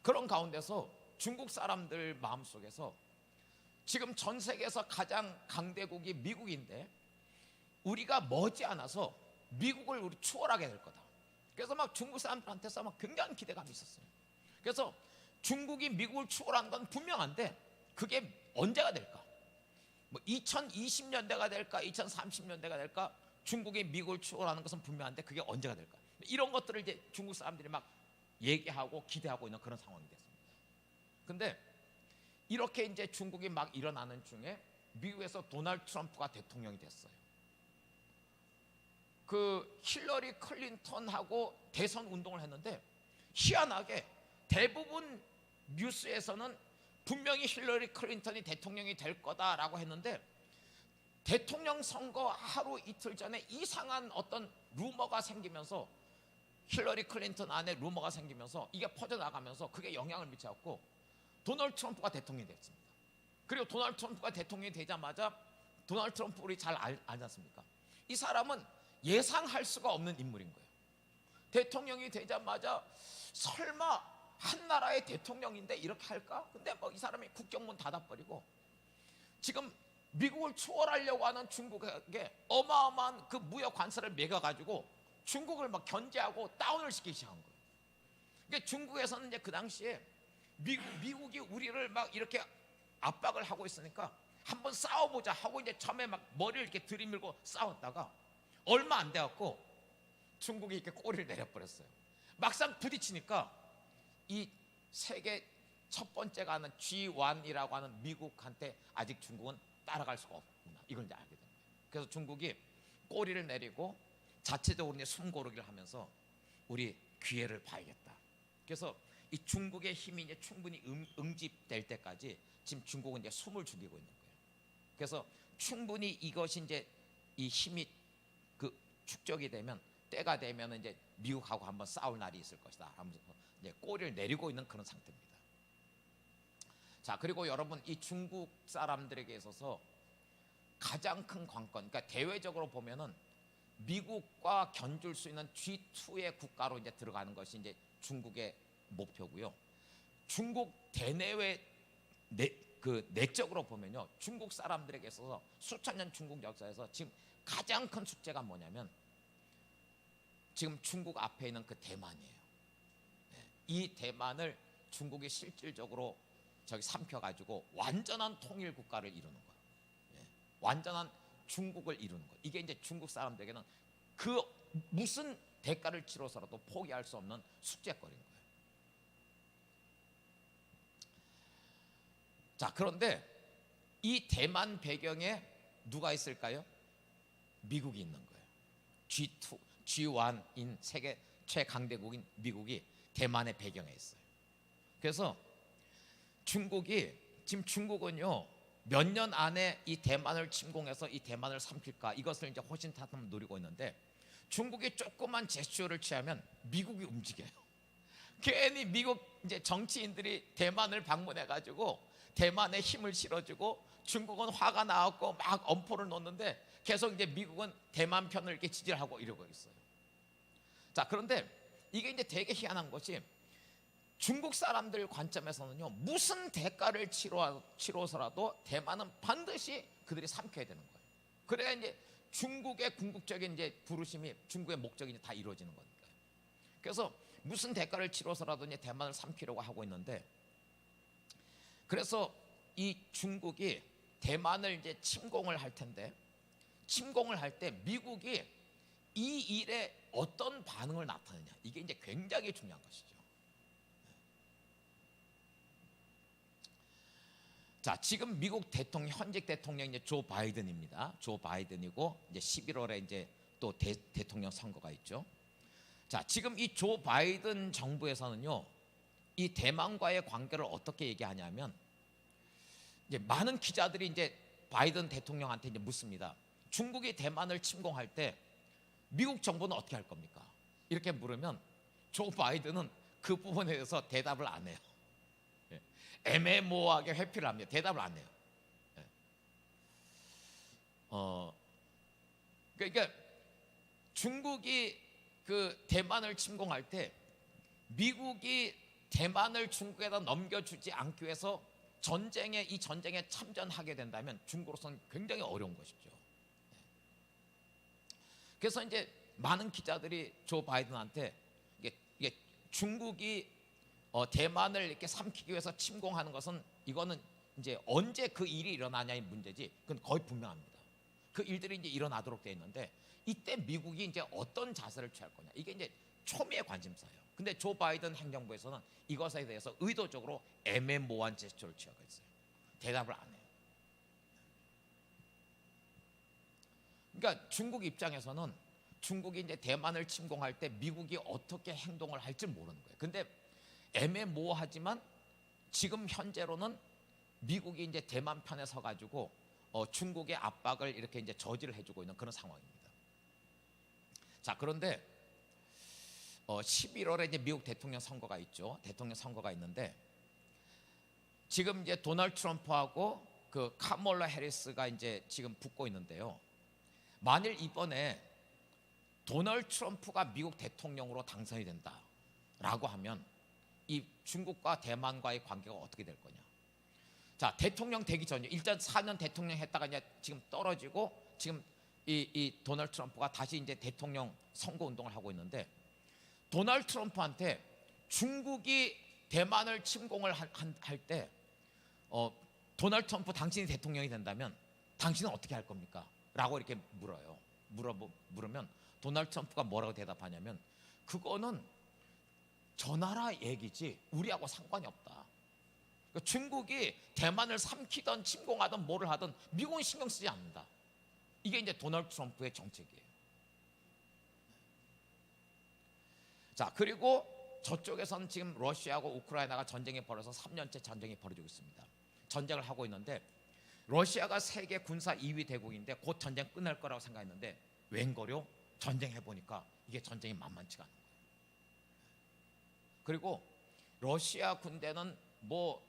그런 가운데서 중국 사람들 마음속에서 지금 전 세계에서 가장 강대국이 미국인데 우리가 머지않아서 미국을 우리 추월하게 될 거다. 그래서 막 중국 사람들한테서 막 굉장한 기대감이 있었어요. 그래서 중국이 미국을 추월한 건 분명한데 그게 언제가 될까? 뭐 2020년대가 될까? 2030년대가 될까? 중국이 미국을 추월하는 것은 분명한데 그게 언제가 될까? 이런 것들을 이제 중국 사람들이 막 얘기하고 기대하고 있는 그런 상황이 됐습니다. 근데 이렇게 이제 중국이 막 일어나는 중에 미국에서 도널드 트럼프가 대통령이 됐어요. 그 힐러리 클린턴하고 대선 운동을 했는데 희한하게 대부분 뉴스에서는 분명히 힐러리 클린턴이 대통령이 될 거다라고 했는데 대통령 선거 하루 이틀 전에 이상한 어떤 루머가 생기면서 힐러리 클린턴 안에 루머가 생기면서 이게 퍼져나가면서 그게 영향을 미쳤고 도널드 트럼프가 대통령이 됐습니다. 그리고 도널드 트럼프가 대통령이 되자마자 도널드 트럼프 우리 잘 알지 않습니까? 이 사람은 예상할 수가 없는 인물인 거예요. 대통령이 되자마자 설마 한 나라의 대통령인데 이렇게 할까? 근데 뭐 이 사람이 국경문 닫아버리고 지금 미국을 추월하려고 하는 중국에게 어마어마한 그 무역 관세를 매겨가지고 중국을 막 견제하고 다운을 시키기 시작한 거예요. 그러니까 중국에서는 이제 그 당시에 미국이 우리를 막 이렇게 압박을 하고 있으니까 한번 싸워보자 하고 이제 처음에 막 머리를 이렇게 들이밀고 싸웠다가 얼마 안 돼갖고 중국이 이렇게 꼬리를 내려버렸어요. 막상 부딪히니까 이 세계 첫 번째가 하는 G1이라고 하는 미국한테 아직 중국은 따라갈 수가 없구나. 이걸 이제 알게 된 거예요. 그래서 중국이 꼬리를 내리고 자체적으로 이제 숨고르기를 하면서 우리 기회를 봐야겠다. 그래서 이 중국의 힘이 이제 충분히 응집될 때까지 지금 중국은 이제 숨을 죽이고 있는 거예요. 그래서 충분히 이것이 이제 이 힘이 그 축적이 되면 때가 되면 이제 미국하고 한번 싸울 날이 있을 것이다 하면서 이제 꼬리를 내리고 있는 그런 상태입니다. 자, 그리고 여러분 이 중국 사람들에게 있어서 가장 큰 관건, 그러니까 대외적으로 보면은 미국과 견줄 수 있는 G2의 국가로 이제 들어가는 것이 이제 중국의 목표고요. 중국 대내외 그 내적으로 보면요, 중국 사람들에게 있어서 수천 년 중국 역사에서 지금 가장 큰 숙제가 뭐냐면 지금 중국 앞에 있는 그 대만이에요. 이 대만을 중국이 실질적으로 저기 삼켜가지고 완전한 통일 국가를 이루는 거예요. 완전한 중국을 이루는 거예요. 이게 이제 중국 사람들에게는 그 무슨 대가를 치러서라도 포기할 수 없는 숙제거리인 거예요. 자, 그런데 이 대만 배경에 누가 있을까요? 미국이 있는 거예요. G2, G1인 세계 최강대국인 미국이 대만의 배경에 있어요. 그래서 중국이 지금 중국은요 몇 년 안에 이 대만을 침공해서 이 대만을 삼킬까 이것을 이제 호신탄탄 노리고 있는데 중국이 조그만 제스처를 취하면 미국이 움직여요. 괜히 미국 이제 정치인들이 대만을 방문해 가지고 대만에 힘을 실어주고 중국은 화가 나왔고 막 엄포를 놓는데 계속 이제 미국은 대만 편을 이렇게 지지를 하고 이러고 있어요. 자, 그런데 이게 이제 되게 희한한 것이 중국 사람들 관점에서는요 무슨 대가를 치러서라도 대만은 반드시 그들이 삼켜야 되는 거예요. 그래야 이제 중국의 궁극적인 이제 부르심이 중국의 목적이 이제 다 이루어지는 거니까요. 그래서 무슨 대가를 치러서라도 이제 대만을 삼키려고 하고 있는데 그래서 이 중국이 대만을 이제 침공을 할 텐데 침공을 할 때 미국이 이 일에 어떤 반응을 나타내냐 이게 이제 굉장히 중요한 것이죠. 자, 지금 미국 대통령 현직 대통령 이제 조 바이든입니다. 조 바이든이고 이제 11월에 이제 또 대통령 선거가 있죠. 자, 지금 이 조 바이든 정부에서는요 이 대만과의 관계를 어떻게 얘기하냐면 이제 많은 기자들이 이제 바이든 대통령한테 이제 묻습니다. 중국이 대만을 침공할 때 미국 정부는 어떻게 할 겁니까? 이렇게 물으면 조 바이든은 그 부분에 대해서 대답을 안 해요. 애매모호하게 회피를 합니다. 대답을 안 해요. 그러니까 중국이 그 대만을 침공할 때 미국이 대만을 중국에다 넘겨주지 않기 위해서 이 전쟁에 참전하게 된다면 중국으로서는 굉장히 어려운 것이죠. 그래서 이제 많은 기자들이 조 바이든한테 이게 중국이 대만을 이렇게 삼키기 위해서 침공하는 것은 이거는 이제 언제 그 일이 일어나냐의 문제지 그건 거의 분명합니다. 그 일들이 이제 일어나도록 돼 있는데 이때 미국이 이제 어떤 자세를 취할 거냐 이게 이제 초미의 관심사예요. 근데 조 바이든 행정부에서는 이것에 대해서 의도적으로 애매모호한 제스처를 취하고 있어요. 대답을 안 해요. 그러니까 중국 입장에서는 중국이 이제 대만을 침공할 때 미국이 어떻게 행동을 할지 모르는 거예요. 근데 애매모호하지만 지금 현재로는 미국이 이제 대만 편에 서 가지고 중국의 압박을 이렇게 이제 저지를 해주고 있는 그런 상황입니다. 자, 그런데 11월에 이제 미국 대통령 선거가 있죠. 대통령 선거가 있는데 지금 이제 도널드 트럼프하고 그 카멀라 해리스가 이제 지금 붙고 있는데요. 만일 이번에 도널드 트럼프가 미국 대통령으로 당선이 된다라고 하면 이 중국과 대만과의 관계가 어떻게 될 거냐? 자, 대통령 되기 전에 일단 4년 대통령 했다가 이제 지금 떨어지고 지금 이 도널드 트럼프가 다시 이제 대통령 선거 운동을 하고 있는데 도널드 트럼프한테 중국이 대만을 침공을 할 때 도널드 트럼프 당신이 대통령이 된다면 당신은 어떻게 할 겁니까? 라고 이렇게 물어요. 물으면 도널드 트럼프가 뭐라고 대답하냐면 그거는 저 나라 얘기지 우리하고 상관이 없다. 그러니까 중국이 대만을 삼키던 침공하던 뭐를 하든 미국은 신경 쓰지 않는다. 이게 이제 도널드 트럼프의 정책이에요. 자, 그리고 저쪽에서는 지금 러시아하고 우크라이나가 전쟁이 벌어서 3년째 전쟁이 벌어지고 있습니다. 전쟁을 하고 있는데 러시아가 세계 군사 2위 대국인데 곧 전쟁 끝날 거라고 생각했는데 웬걸요? 전쟁해 보니까 이게 전쟁이 만만치가 않은 거예요. 그리고 러시아 군대는 뭐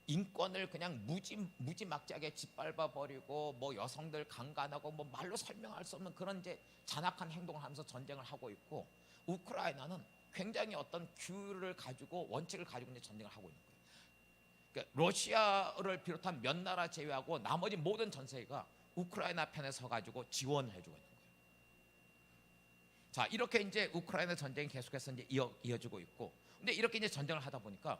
인권을 그냥 무지막지하게 짓밟아 버리고 뭐 여성들 강간하고 뭐 말로 설명할 수 없는 그런 이제 잔악한 행동을 하면서 전쟁을 하고 있고 우크라이나는 굉장히 어떤 규율을 가지고 원칙을 가지고 이제 전쟁을 하고 있는 거예요. 그러니까 러시아를 비롯한 몇 나라 제외하고 나머지 모든 전 세계가 우크라이나 편에 서 가지고 지원을 해주고 있는 거예요. 자, 이렇게 이제 우크라이나 전쟁이 계속해서 이제 이어지고 있고, 근데 이렇게 이제 전쟁을 하다 보니까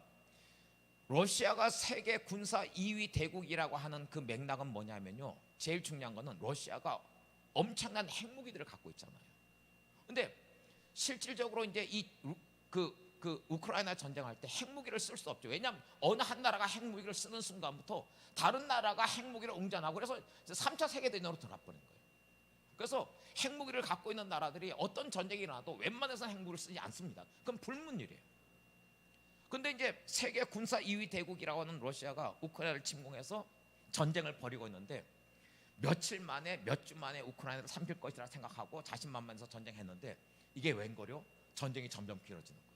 러시아가 세계 군사 2위 대국이라고 하는 그 맥락은 뭐냐면요, 제일 중요한 거는 러시아가 엄청난 핵무기들을 갖고 있잖아요. 근데 실질적으로 이제 그 우크라이나 전쟁할 때 핵무기를 쓸 수 없죠. 왜냐하면 어느 한 나라가 핵무기를 쓰는 순간부터 다른 나라가 핵무기를 옹전하고 그래서 3차 세계대전으로 들어가 버린 거예요. 그래서 핵무기를 갖고 있는 나라들이 어떤 전쟁이 일어나도 웬만해서는 핵무기를 쓰지 않습니다. 그건 불문율이에요. 근데 이제 세계 군사 2위 대국이라고 하는 러시아가 우크라이나를 침공해서 전쟁을 벌이고 있는데 며칠 만에 몇 주 만에 우크라이나를 삼킬 것이라 생각하고 자신만만해서 전쟁했는데 이게 웬걸요? 전쟁이 점점 길어지는 거예요.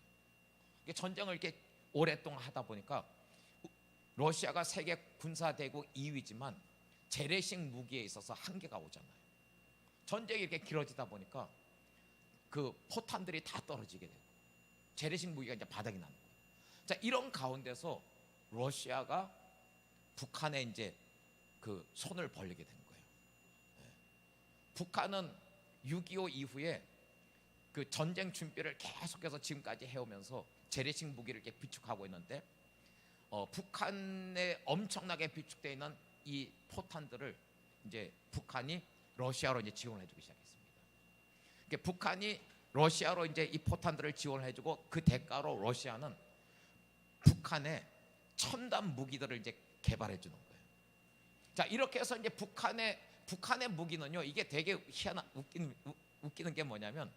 이게 전쟁을 이렇게 오랫동안 하다 보니까 러시아가 세계 군사 대국 2위지만 재래식 무기에 있어서 한계가 오잖아요. 전쟁이 이렇게 길어지다 보니까 그 포탄들이 다 떨어지게 되고 재래식 무기가 이제 바닥이 나는 거예요. 자, 이런 가운데서 러시아가 북한에 이제 그 손을 벌리게 된 거예요. 북한은 6.25 이후에 그 전쟁 준비를 계속해서 지금까지 해오면서 재래식 무기를 이렇게 비축하고 있는데 북한에 엄청나게 비축되어 있는 이 포탄들을 이제 북한이 러시아로 이제 지원을 해주기 시작했습니다. 그러니까 북한이 러시아로 이제 이 포탄들을 지원을 해주고 그 대가로 러시아는 북한에 첨단 무기들을 이제 개발해 주는 거예요. 자, 이렇게 해서 이제 북한의 무기는요, 이게 되게 웃기는 게 뭐냐면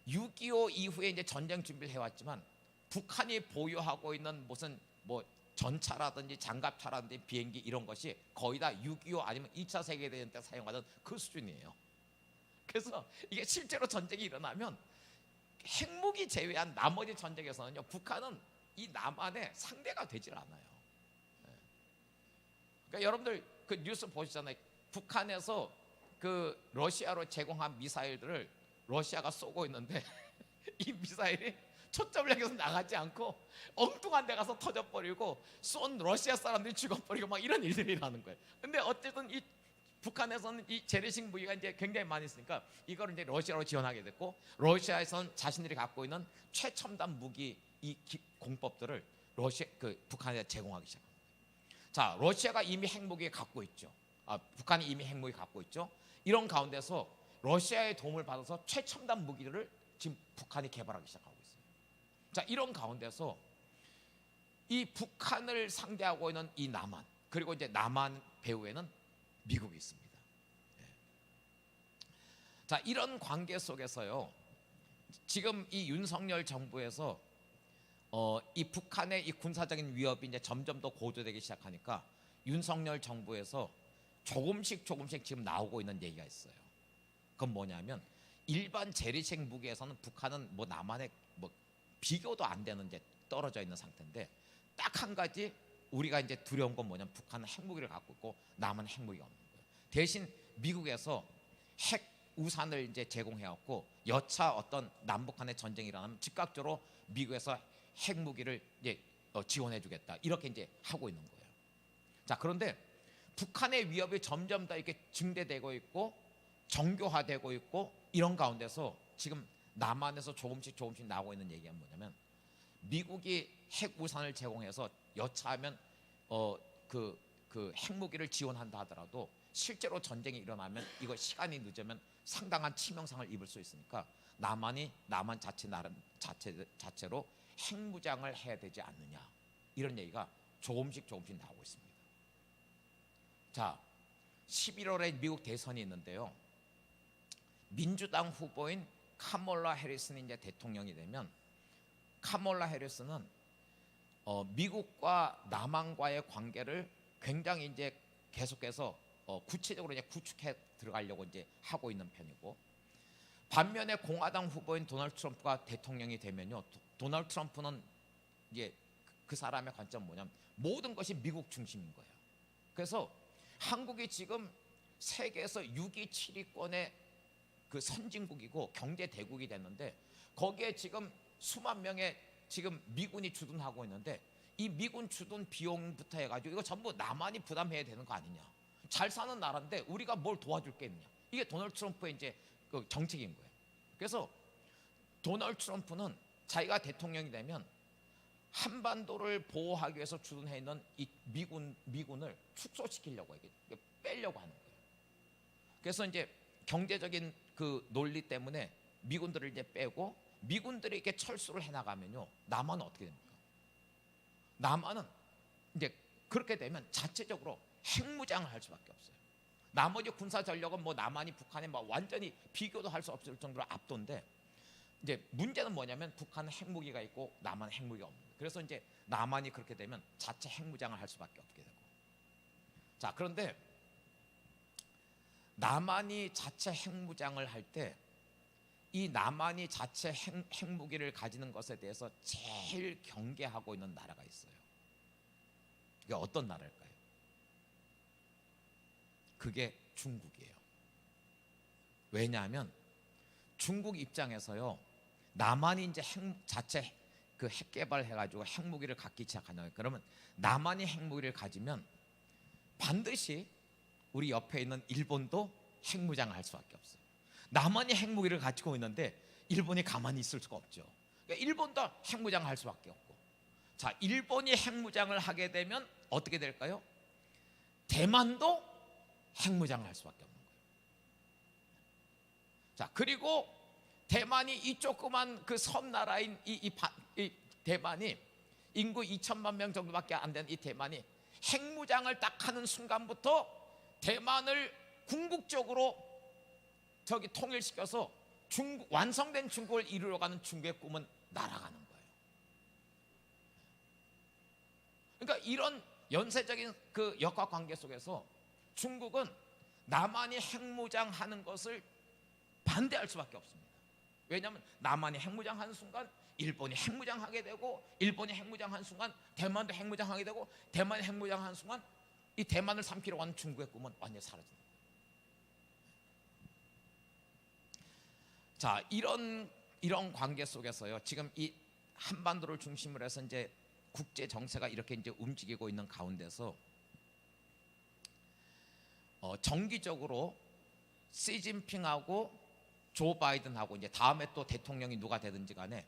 6.25 이후에 이제 전쟁 준비를 해왔지만 북한이 보유하고 있는 무슨 뭐 전차라든지 장갑차라든지 비행기 이런 것이 거의 다 6.25 아니면 2차 세계대전 때 사용하던 그 수준이에요. 그래서 이게 실제로 전쟁이 일어나면 핵무기 제외한 나머지 전쟁에서는요, 북한은 이 남한의 상대가 되질 않아요. 그러니까 여러분들 그 뉴스 보시잖아요. 북한에서 그 러시아로 제공한 미사일들을 러시아가 쏘고 있는데 이 미사일이 초점을 향해서 나가지 않고 엉뚱한 데 가서 터져버리고 쏜 러시아 사람들이 죽어버리고 막 이런 일들이 일어나는 거예요. 근데 어쨌든 이 북한에서는 이 재래식 무기가 이제 굉장히 많이 있으니까 이걸 이제 러시아로 지원하게 됐고 러시아에서는 자신들이 갖고 있는 최첨단 무기 이 공법들을 북한에 제공하기 시작합니다. 자, 러시아가 이미 핵무기 갖고 있죠. 북한이 이미 핵무기 갖고 있죠. 이런 가운데서 러시아의 도움을 받아서 최첨단 무기를 지금 북한이 개발하기 시작하고 있어요. 자, 이런 가운데서 이 북한을 상대하고 있는 이 남한, 그리고 이제 남한 배후에는 미국이 있습니다. 자, 이런 관계 속에서요, 지금 이 윤석열 정부에서 이 북한의 이 군사적인 위협이 이제 점점 더 고조되기 시작하니까 윤석열 정부에서 조금씩 지금 나오고 있는 얘기가 있어요. 그건 뭐냐면 일반 재래식 무기에서는 북한은 뭐 남한에 뭐 비교도 안 되는 이제 떨어져 있는 상태인데, 딱 한 가지 우리가 이제 두려운 건 뭐냐면 북한은 핵무기를 갖고 있고 남한은 핵무기가 없는 거예요. 대신 미국에서 핵 우산을 이제 제공해왔고, 여차 어떤 남북 간의 전쟁이 일어나면 즉각적으로 미국에서 핵무기를 이제 지원해주겠다, 이렇게 이제 하고 있는 거예요. 자, 그런데 북한의 위협이 점점 더 이렇게 증대되고 있고 정교화되고 있고, 이런 가운데서 지금 남한에서 조금씩 나오고 있는 얘기가 뭐냐면, 미국이 핵 우산을 제공해서 여차하면 그 핵무기를 지원한다 하더라도 실제로 전쟁이 일어나면 이거 시간이 늦으면 상당한 치명상을 입을 수 있으니까 남한 자체로 핵무장을 해야 되지 않느냐, 이런 얘기가 조금씩 나오고 있습니다. 자, 11월에 미국 대선이 있는데요, 민주당 후보인 카멀라 해리슨이 이제 대통령이 되면, 카멀라 해리슨은 미국과 남한과의 관계를 굉장히 이제 계속해서 구체적으로 이제 구축해 들어가려고 이제 하고 있는 편이고, 반면에 공화당 후보인 도널드 트럼프가 대통령이 되면요, 도널드 트럼프는 이제 그 사람의 관점은 뭐냐면 모든 것이 미국 중심인 거예요. 그래서 한국이 지금 세계에서 6위, 7위권의 그 선진국이고 경제 대국이 됐는데, 거기에 지금 수만 명의 지금 미군이 주둔하고 있는데, 이 미군 주둔 비용부터 해가지고 이거 전부 남한이 부담해야 되는 거 아니냐, 잘 사는 나라인데 우리가 뭘 도와줄 게 있느냐, 이게 도널드 트럼프의 이제 그 정책인 거예요. 그래서 도널드 트럼프는 자기가 대통령이 되면 한반도를 보호하기 위해서 주둔해 있는 이 미군을 축소시키려고 이게 빼려고 하는 거예요. 그래서 이제 경제적인 그 논리 때문에 미군들을 이제 빼고, 미군들이 이렇게 철수를 해나가면요, 남한은 어떻게 됩니까? 남한은 이제 그렇게 되면 자체적으로 핵무장을 할 수밖에 없어요. 나머지 군사 전력은 뭐 남한이 북한에 뭐 완전히 비교도 할 수 없을 정도로 압도인데, 이제 문제는 뭐냐면 북한은 핵무기가 있고 남한은 핵무기가 없는 거예요. 그래서 이제 남한이 그렇게 되면 자체 핵무장을 할 수밖에 없게 되고. 자, 그런데 남한이 자체 핵무장을 할 때 이 남한이 자체 핵무기를 가지는 것에 대해서 제일 경계하고 있는 나라가 있어요. 그게 어떤 나라일까요? 그게 중국이에요. 왜냐하면 중국 입장에서요, 남한이 이제 자체 그 핵 개발해가지고 핵무기를 갖기 시작하냐, 그러면 남한이 핵무기를 가지면 반드시 우리 옆에 있는 일본도 핵무장을 할 수밖에 없어요. 남한이 핵무기를 가지고 있는데 일본이 가만히 있을 수가 없죠. 그러니까 일본도 핵무장을 할 수밖에 없고. 자, 일본이 핵무장을 하게 되면 어떻게 될까요? 대만도 핵무장을 할 수밖에 없는 거예요. 자, 그리고 대만이 이 조그만 그 섬나라인 이 대만이 인구 2천만 명 정도밖에 안 되는 이 대만이 핵무장을 딱 하는 순간부터 대만을 궁극적으로 저기 통일시켜서 완성된 중국을 이루어가는 중국의 꿈은 날아가는 거예요. 그러니까 이런 연쇄적인 그 역학관계 속에서 중국은 남한이 핵무장하는 것을 반대할 수밖에 없습니다. 왜냐하면 남한이 핵무장하는 순간 일본이 핵무장하게 되고, 일본이 핵무장하는 순간 대만도 핵무장하게 되고, 대만이 핵무장하는 순간 이 대만을 삼키려고 하는 중국의 꿈은 완전히 사라지는 거예요. 자, 이런 관계 속에서요, 지금 이 한반도를 중심으로 해서 이제 국제 정세가 이렇게 이제 움직이고 있는 가운데서 정기적으로 시진핑하고 조 바이든하고 이제 다음에 또 대통령이 누가 되든지 간에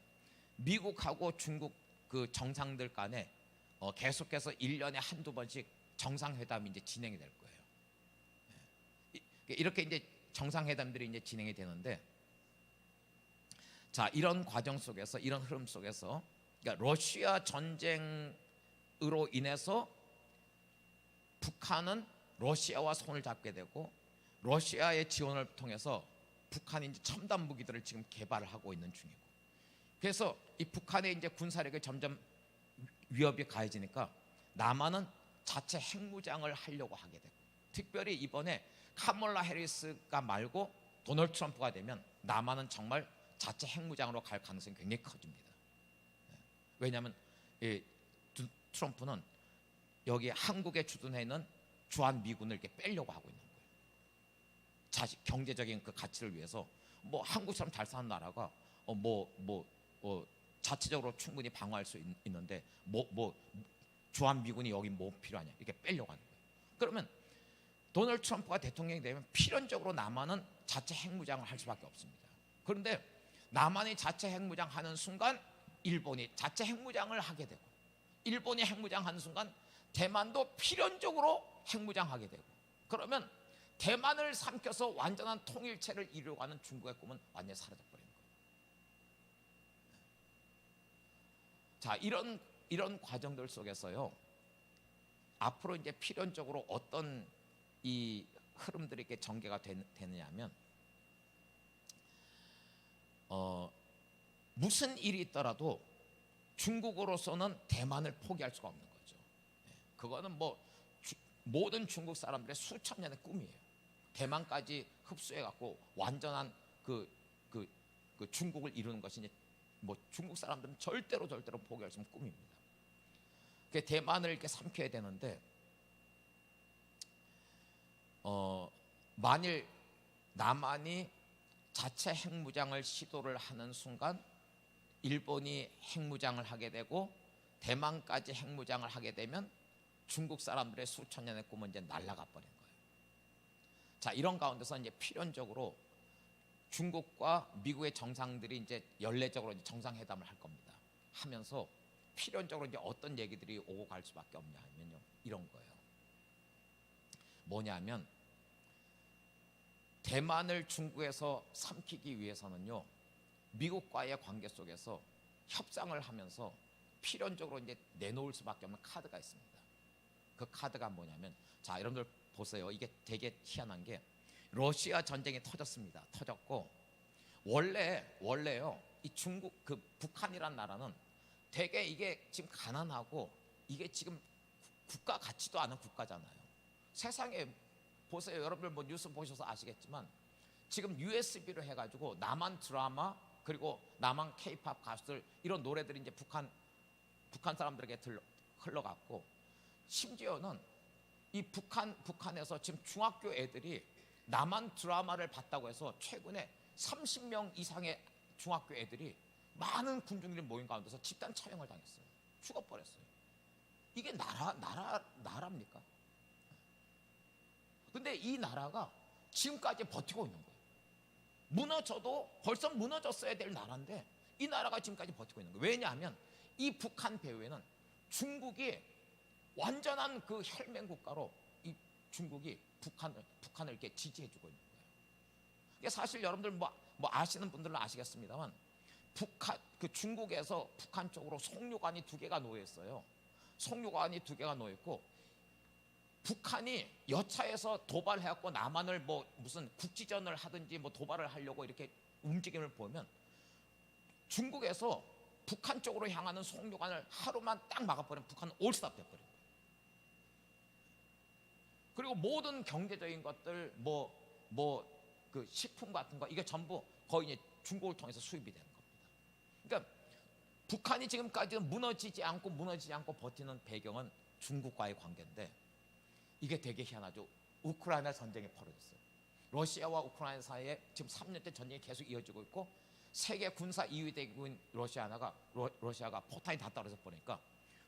미국하고 중국 그 정상들 간에 계속해서 1년에 한두 번씩 정상회담이 이제 진행이 될 거예요. 이렇게 이제 정상회담들이 이제 진행이 되는데, 자, 이런 과정 속에서, 이런 흐름 속에서, 그러니까 러시아 전쟁으로 인해서 북한은 러시아와 손을 잡게 되고, 러시아의 지원을 통해서 북한이 이제 첨단 무기들을 지금 개발을 하고 있는 중이고, 그래서 이 북한의 이제 군사력이 점점 위협이 가해지니까 남한은 자체 핵무장을 하려고 하게 되고, 특별히 이번에 카멀라 해리스가 말고 도널드 트럼프가 되면 남한은 정말 자체 핵무장으로 갈 가능성이 굉장히 커집니다. 왜냐하면 이 트럼프는 여기 한국에 주둔해 있는 주한 미군을 이렇게 빼려고 하고 있는 거예요. 자식 경제적인 그 가치를 위해서 뭐 한국처럼 잘 사는 나라가 자체적으로 충분히 방어할 수 있는데 주한 미군이 여기 뭐 필요하냐, 이렇게 빼려고 하는 거예요. 그러면 도널드 트럼프가 대통령이 되면 필연적으로 남한은 자체 핵무장을 할 수밖에 없습니다. 그런데 남한이 자체 핵무장하는 순간 일본이 자체 핵무장을 하게 되고, 일본이 핵무장하는 순간 대만도 필연적으로 핵무장하게 되고, 그러면 대만을 삼켜서 완전한 통일체를 이루려고 하는 중국의 꿈은 완전히 사라져버리는 거예요. 자, 이런 과정들 속에서요, 앞으로 이제 필연적으로 어떤 이 흐름들이 이렇게 전개가 되느냐 하면, 무슨 일이 있더라도 중국으로서는 대만을 포기할 수가 없는 거죠. 그거는 모든 중국 사람들의 수천 년의 꿈이에요. 대만까지 흡수해 갖고 완전한 그 중국을 이루는 것이 이제 중국 사람들은 절대로 포기할 수 없는 꿈입니다. 그 대만을 이렇게 삼켜야 되는데, 만일 남한이 자체 핵무장을 시도를 하는 순간 일본이 핵무장을 하게 되고 대만까지 핵무장을 하게 되면 중국 사람들의 수천 년의 꿈은 이제 날아가 버린 거예요. 자, 이런 가운데서 이제 필연적으로 중국과 미국의 정상들이 이제 연례적으로 이제 정상회담을 할 겁니다. 하면서 필연적으로 이제 어떤 얘기들이 오고 갈 수밖에 없냐면요, 이런 거예요. 뭐냐면 대만을 중국에서 삼키기 위해서는요, 미국과의 관계 속에서 협상을 하면서 필연적으로 이제 내놓을 수밖에 없는 카드가 있습니다. 그 카드가 뭐냐면, 자, 여러분들 보세요. 이게 되게 희한한 게, 러시아 전쟁이 터졌습니다. 터졌고 원래요, 이 중국 북한이란 나라는 되게 이게 지금 가난하고 이게 지금 국가 같지도 않은 국가잖아요. 세상에 보세요. 여러분들 뭐 뉴스 보셔서 아시겠지만 지금 USB로 해가지고 남한 드라마 그리고 남한 K-팝 가수들 이런 노래들이 이제 북한 사람들에게 흘러갔고, 심지어는 이 북한에서 지금 중학교 애들이 남한 드라마를 봤다고 해서 최근에 30명 이상의 중학교 애들이 많은 군중들이 모인 가운데서 집단 처형을 당했어요. 죽어버렸어요. 이게 나라입니까? 근데 이 나라가 지금까지 버티고 있는 거예요. 무너져도 벌써 무너졌어야 될 나라인데 이 나라가 지금까지 버티고 있는 거예요. 왜냐하면 이 북한 배후에는 중국이 완전한 그 혈맹 국가로 이 중국이 북한을 이렇게 지지해주고 있는 거예요. 이게 사실 여러분들 뭐 아시는 분들은 아시겠습니다만, 중국에서 북한 쪽으로 송유관이 2개가 놓여 있어요. 송유관이 2개가 놓여 있고, 북한이 여차해서 도발해갖고 남한을 무슨 국지전을 하든지 도발을 하려고 이렇게 움직임을 보면 중국에서 북한 쪽으로 향하는 송유관을 하루만 딱 막아버리면 북한은 올스탑 돼버려요. 그리고 모든 경제적인 것들 그 식품 같은 거 이게 전부 거의 이제 중국을 통해서 수입이 되는 겁니다. 그러니까 북한이 지금까지는 무너지지 않고 버티는 배경은 중국과의 관계인데, 이게 되게 희한하죠. 우크라이나 전쟁이 벌어졌어요. 러시아와 우크라이나 사이에 지금 3년째 전쟁이 계속 이어지고 있고, 세계 군사 2위 대국인 러시아가 포탄이 다 떨어져 버리니까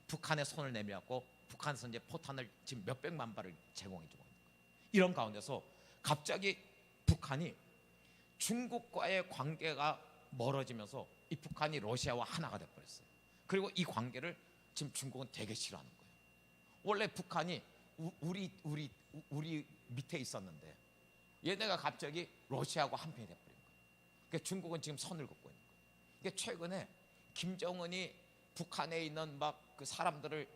북한에 손을 내밀었고, 북한에서 이제 포탄을 지금 몇백만 발을 제공해주고 있는 거예요. 이런 가운데서 갑자기 북한이 중국과의 관계가 멀어지면서 이 북한이 러시아와 하나가 돼버렸어요. 그리고 이 관계를 지금 중국은 되게 싫어하는 거예요. 원래 북한이 우리 밑에 있었는데 얘네가 갑자기 러시아하고 한편이 돼버린 거예요. 그러니까 중국은 지금 선을 긋고 있는 거예요. 그러니까 최근에 김정은이 북한에 있는 막 그 사람들을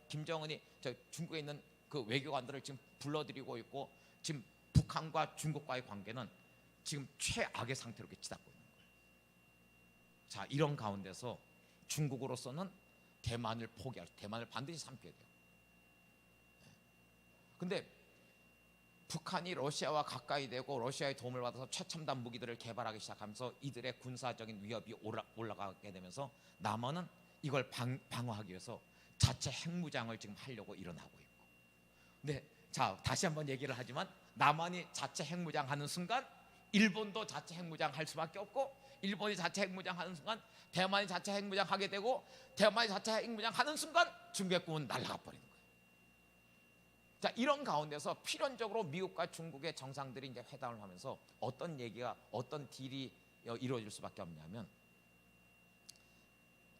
김정은이 저 중국에 있는 그 외교관들을 지금 불러들이고 있고, 지금 북한과 중국과의 관계는 지금 최악의 상태로 이렇게 치닫고 있는 거예요. 자, 이런 가운데서 중국으로서는 대만을 대만을 반드시 삼켜야 돼요. 근데 북한이 러시아와 가까이 되고 러시아의 도움을 받아서 최첨단 무기들을 개발하기 시작하면서 이들의 군사적인 위협이 올라가게 되면서 남한은 이걸 방어하기 위해서 자체 핵무장을 지금 하려고 일어나고 있고. 근데 자, 다시 한번 얘기를 하지만 남한이 자체 핵무장하는 순간 일본도 자체 핵무장할 수밖에 없고, 일본이 자체 핵무장하는 순간 대만이 자체 핵무장하게 되고, 대만이 자체 핵무장하는 순간 중국의 꿈은 날아가 버리는 거예요. 자, 이런 가운데서 필연적으로 미국과 중국의 정상들이 이제 회담을 하면서 어떤 얘기가, 어떤 딜이 이루어질 수밖에 없냐면,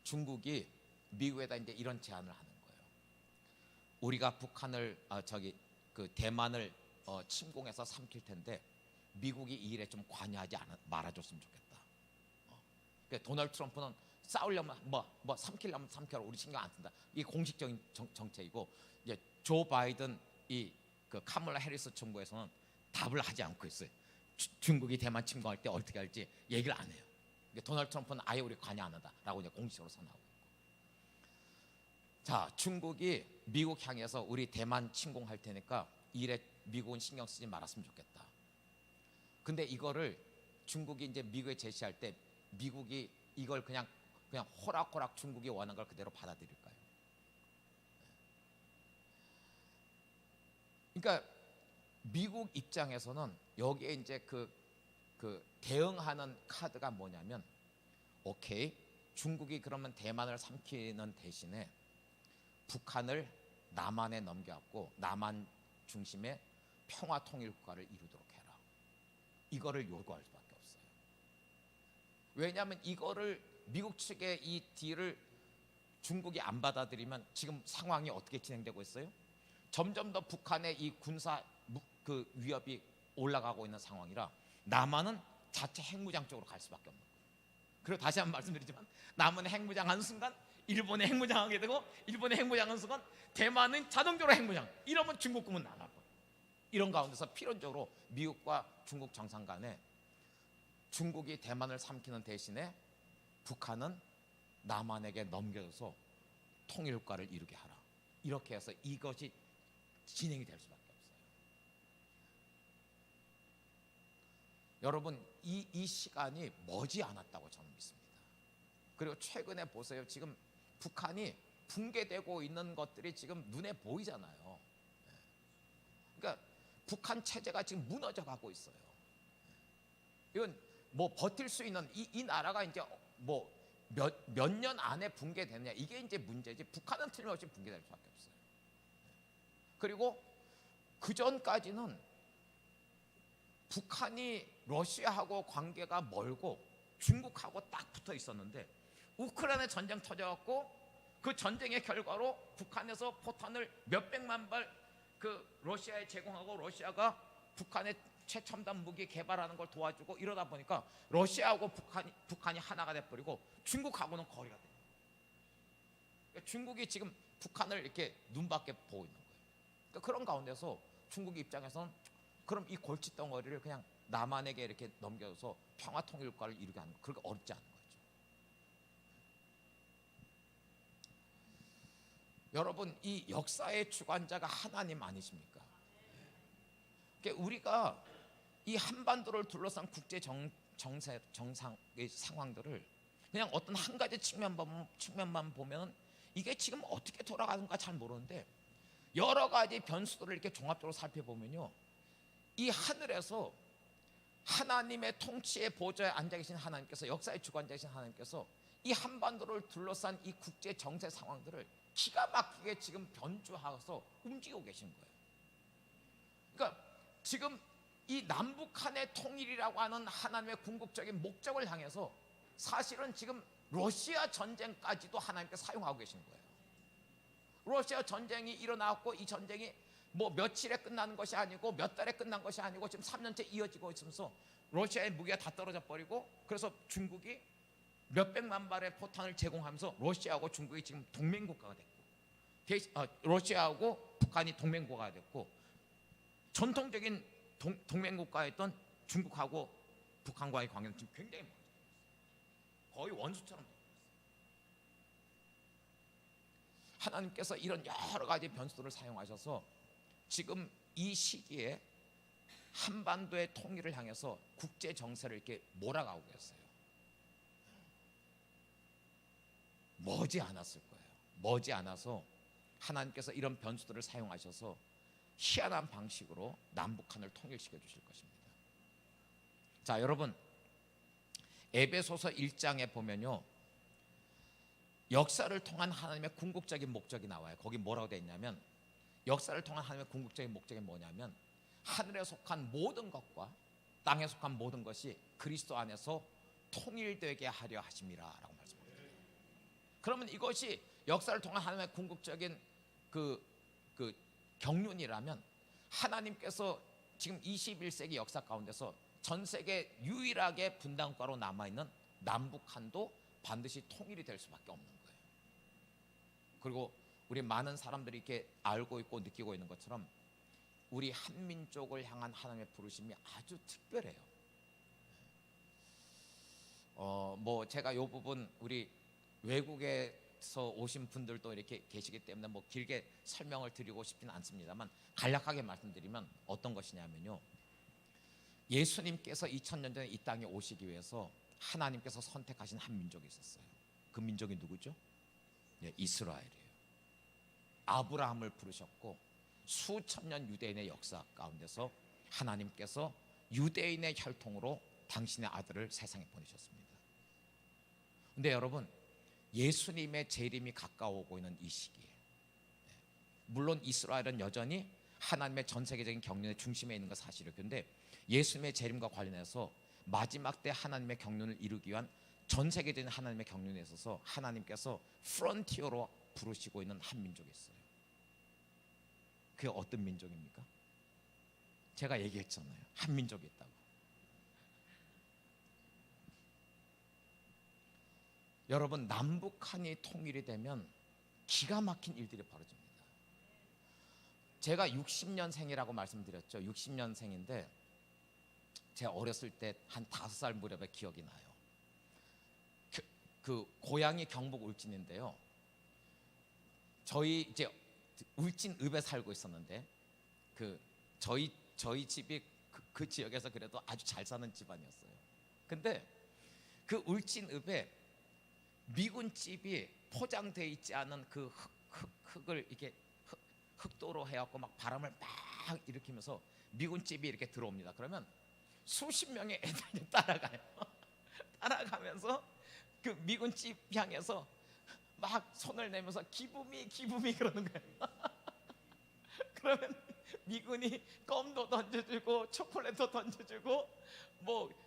중국이 미국에다 이제 이런 제안을 하는 거예요. 우리가 북한을 그 대만을 침공해서 삼킬 텐데 미국이 이 일에 좀 관여하지 말아줬으면 좋겠다. 그러니까 도널드 트럼프는 싸우려면 삼키려면 삼켜라, 우리 신경 안 쓴다. 이게 공식적인 정책이고, 이제 조 바이든 그 카멀라 해리스 정부에서는 답을 하지 않고 있어요. 중국이 대만 침공할 때 어떻게 할지 얘기를 안 해요. 그러니까 도널드 트럼프는 아예 우리 관여 안 한다라고 이제 공식적으로 선언하고 있고. 자, 중국이 미국 향해서 우리 대만 침공할 테니까 이 일에 미국은 신경 쓰지 말았으면 좋겠다. 근데 이거를 중국이 이제 미국에 제시할 때 미국이 이걸 그냥 호락호락 중국이 원하는 걸 그대로 받아들일까요? 그러니까 미국 입장에서는 여기에 이제 그 대응하는 카드가 뭐냐면, 오케이, 중국이 그러면 대만을 삼키는 대신에 북한을 남한에 넘겨갖고 남한 중심의 평화 통일 국가를 이루도록 해라. 이거를 요구할 수밖에 없어요. 왜냐하면 이거를 미국 측의 이 딜을 중국이 안 받아들이면 지금 상황이 어떻게 진행되고 있어요? 점점 더 북한의 이 군사 그 위협이 올라가고 있는 상황이라 남한은 자체 핵무장 쪽으로 갈 수밖에 없는 거예요. 그리고 다시 한번 말씀드리지만, 남한의 핵무장하는 순간 일본의 핵무장하게 되고, 일본의 핵무장하는 순간 대만은 자동적으로 핵무장. 이러면 중국 꿈은 나가고. 이런 가운데서 필연적으로 미국과 중국 정상 간에 중국이 대만을 삼키는 대신에 북한은 남한에게 넘겨줘서 통일국가를 이루게 하라. 이렇게 해서 이것이 진행이 될 수밖에 없어요. 여러분, 이 시간이 머지 않았다고 저는 믿습니다. 그리고 최근에 보세요. 지금 북한이 붕괴되고 있는 것들이 지금 눈에 보이잖아요. 그러니까 북한 체제가 지금 무너져 가고 있어요. 이건 뭐 버틸 수 있는 이 나라가 이제 뭐 몇 년 안에 붕괴되느냐, 이게 이제 문제지, 북한은 틀림없이 붕괴될 수밖에 없어요. 그리고 그 전까지는 북한이 러시아하고 관계가 멀고 중국하고 딱 붙어 있었는데, 우크라이나 전쟁 터져갖고 그 전쟁의 결과로 북한에서 포탄을 몇백만 발 그 러시아에 제공하고, 러시아가 북한의 최첨단 무기 개발하는 걸 도와주고, 이러다 보니까 러시아하고 북한이 하나가 돼버리고 중국하고는 거리가 돼요. 그러니까 중국이 지금 북한을 이렇게 눈밖에 보고 있는 거예요. 그러니까 그런 가운데서 중국 입장에서는 그럼 이 골칫덩어리를 그냥 남한에게 이렇게 넘겨서 평화 통일 국가를 이루게 하는 거, 그렇게 어렵지 않은 거죠. 여러분, 이 역사의 주관자가 하나님 아니십니까? 그러니까 우리가 이 한반도를 둘러싼 국제 정상의 상황들을 그냥 어떤 한 가지 측면만 보면 이게 지금 어떻게 돌아가는가 잘 모르는데, 여러 가지 변수들을 이렇게 종합적으로 살펴보면요, 이 하늘에서 하나님의 통치의 보좌에 앉아 계신 하나님께서, 역사의 주관자이신 하나님께서 이 한반도를 둘러싼 이 국제 정세 상황들을 기가 막히게 지금 변주하셔서 움직이고 계신 거예요. 그러니까 지금 이 남북한의 통일이라고 하는 하나님의 궁극적인 목적을 향해서 사실은 지금 러시아 전쟁까지도 하나님께 사용하고 계신 거예요. 러시아 전쟁이 일어났고, 이 전쟁이 뭐 며칠에 끝나는 것이 아니고 몇 달에 끝난 것이 아니고 지금 3년째 이어지고 있으면서 러시아의 무기가 다 떨어져 버리고, 그래서 중국이 몇백만 발의 포탄을 제공하면서 러시아하고 중국이 지금 동맹국가가 됐고, 러시아하고 북한이 동맹국가가 됐고, 전통적인 동맹국가였던 중국하고 북한과의 관계는 지금 굉장히 멀어졌어요. 거의 원수처럼 됐어요. 하나님께서 이런 여러 가지 변수들을 사용하셔서 지금 이 시기에 한반도의 통일을 향해서 국제 정세를 이렇게 몰아가고 계세요. 머지 않았을 거예요. 머지 않아서 하나님께서 이런 변수들을 사용하셔서 희한한 방식으로 남북한을 통일시켜 주실 것입니다. 자, 여러분, 에베소서 1장에 보면요, 역사를 통한 하나님의 궁극적인 목적이 나와요. 거기 뭐라고 되어 있냐면, 역사를 통한 하나님의 궁극적인 목적이 뭐냐면, 하늘에 속한 모든 것과 땅에 속한 모든 것이 그리스도 안에서 통일되게 하려 하심이라라고 말씀합니다. 그러면 이것이 역사를 통한 하나님의 궁극적인 그 경륜이라면, 하나님께서 지금 21세기 역사 가운데서 전 세계 유일하게 분단국가로 남아있는 남북한도 반드시 통일이 될 수밖에 없는 거예요. 그리고 우리 많은 사람들이 이렇게 알고 있고 느끼고 있는 것처럼 우리 한민족을 향한 하나님의 부르심이 아주 특별해요. 뭐 제가 이 부분 우리 외국에서 오신 분들도 이렇게 계시기 때문에 뭐 길게 설명을 드리고 싶지는 않습니다만, 간략하게 말씀드리면 어떤 것이냐면요, 예수님께서 2000년 전에 이 땅에 오시기 위해서 하나님께서 선택하신 한 민족이 있었어요. 그 민족이 누구죠? 네, 이스라엘이에요. 아브라함을 부르셨고 수천 년 유대인의 역사 가운데서 하나님께서 유대인의 혈통으로 당신의 아들을 세상에 보내셨습니다. 근데 여러분, 예수님의 재림이 가까워오고 있는 이 시기에, 물론 이스라엘은 여전히 하나님의 전 세계적인 경륜의 중심에 있는 건 사실이에요. 그런데 예수님의 재림과 관련해서 마지막 때 하나님의 경륜을 이루기 위한 전 세계적인 하나님의 경륜에 있어서 하나님께서 프론티어로 부르시고 있는 한 민족이 있어요. 그게 어떤 민족입니까? 제가 얘기했잖아요. 한 민족이 있다고. 여러분, 남북한이 통일이 되면 기가 막힌 일들이 벌어집니다. 제가 60년생이라고 말씀드렸죠. 60년생인데 제가 어렸을 때 한 5살 무렵의 기억이 나요. 그 고향이 경북 울진인데요, 저희 이제 울진읍에 살고 있었는데 저희 집이 그 지역에서 그래도 아주 잘 사는 집안이었어요. 근데 그 울진읍에 미군집이 포장되어 있지 않은 그 흙을 이렇게 흙도로 해갖고 막 바람을 막 일으키면서 미군집이 이렇게 들어옵니다. 그러면 수십 명의 애들이 따라가요. 따라가면서 그 미군집 향해서 막 손을 내면서 기부미 그러는 거예요. 그러면 미군이 껌도 던져주고 초콜릿도 던져주고 뭐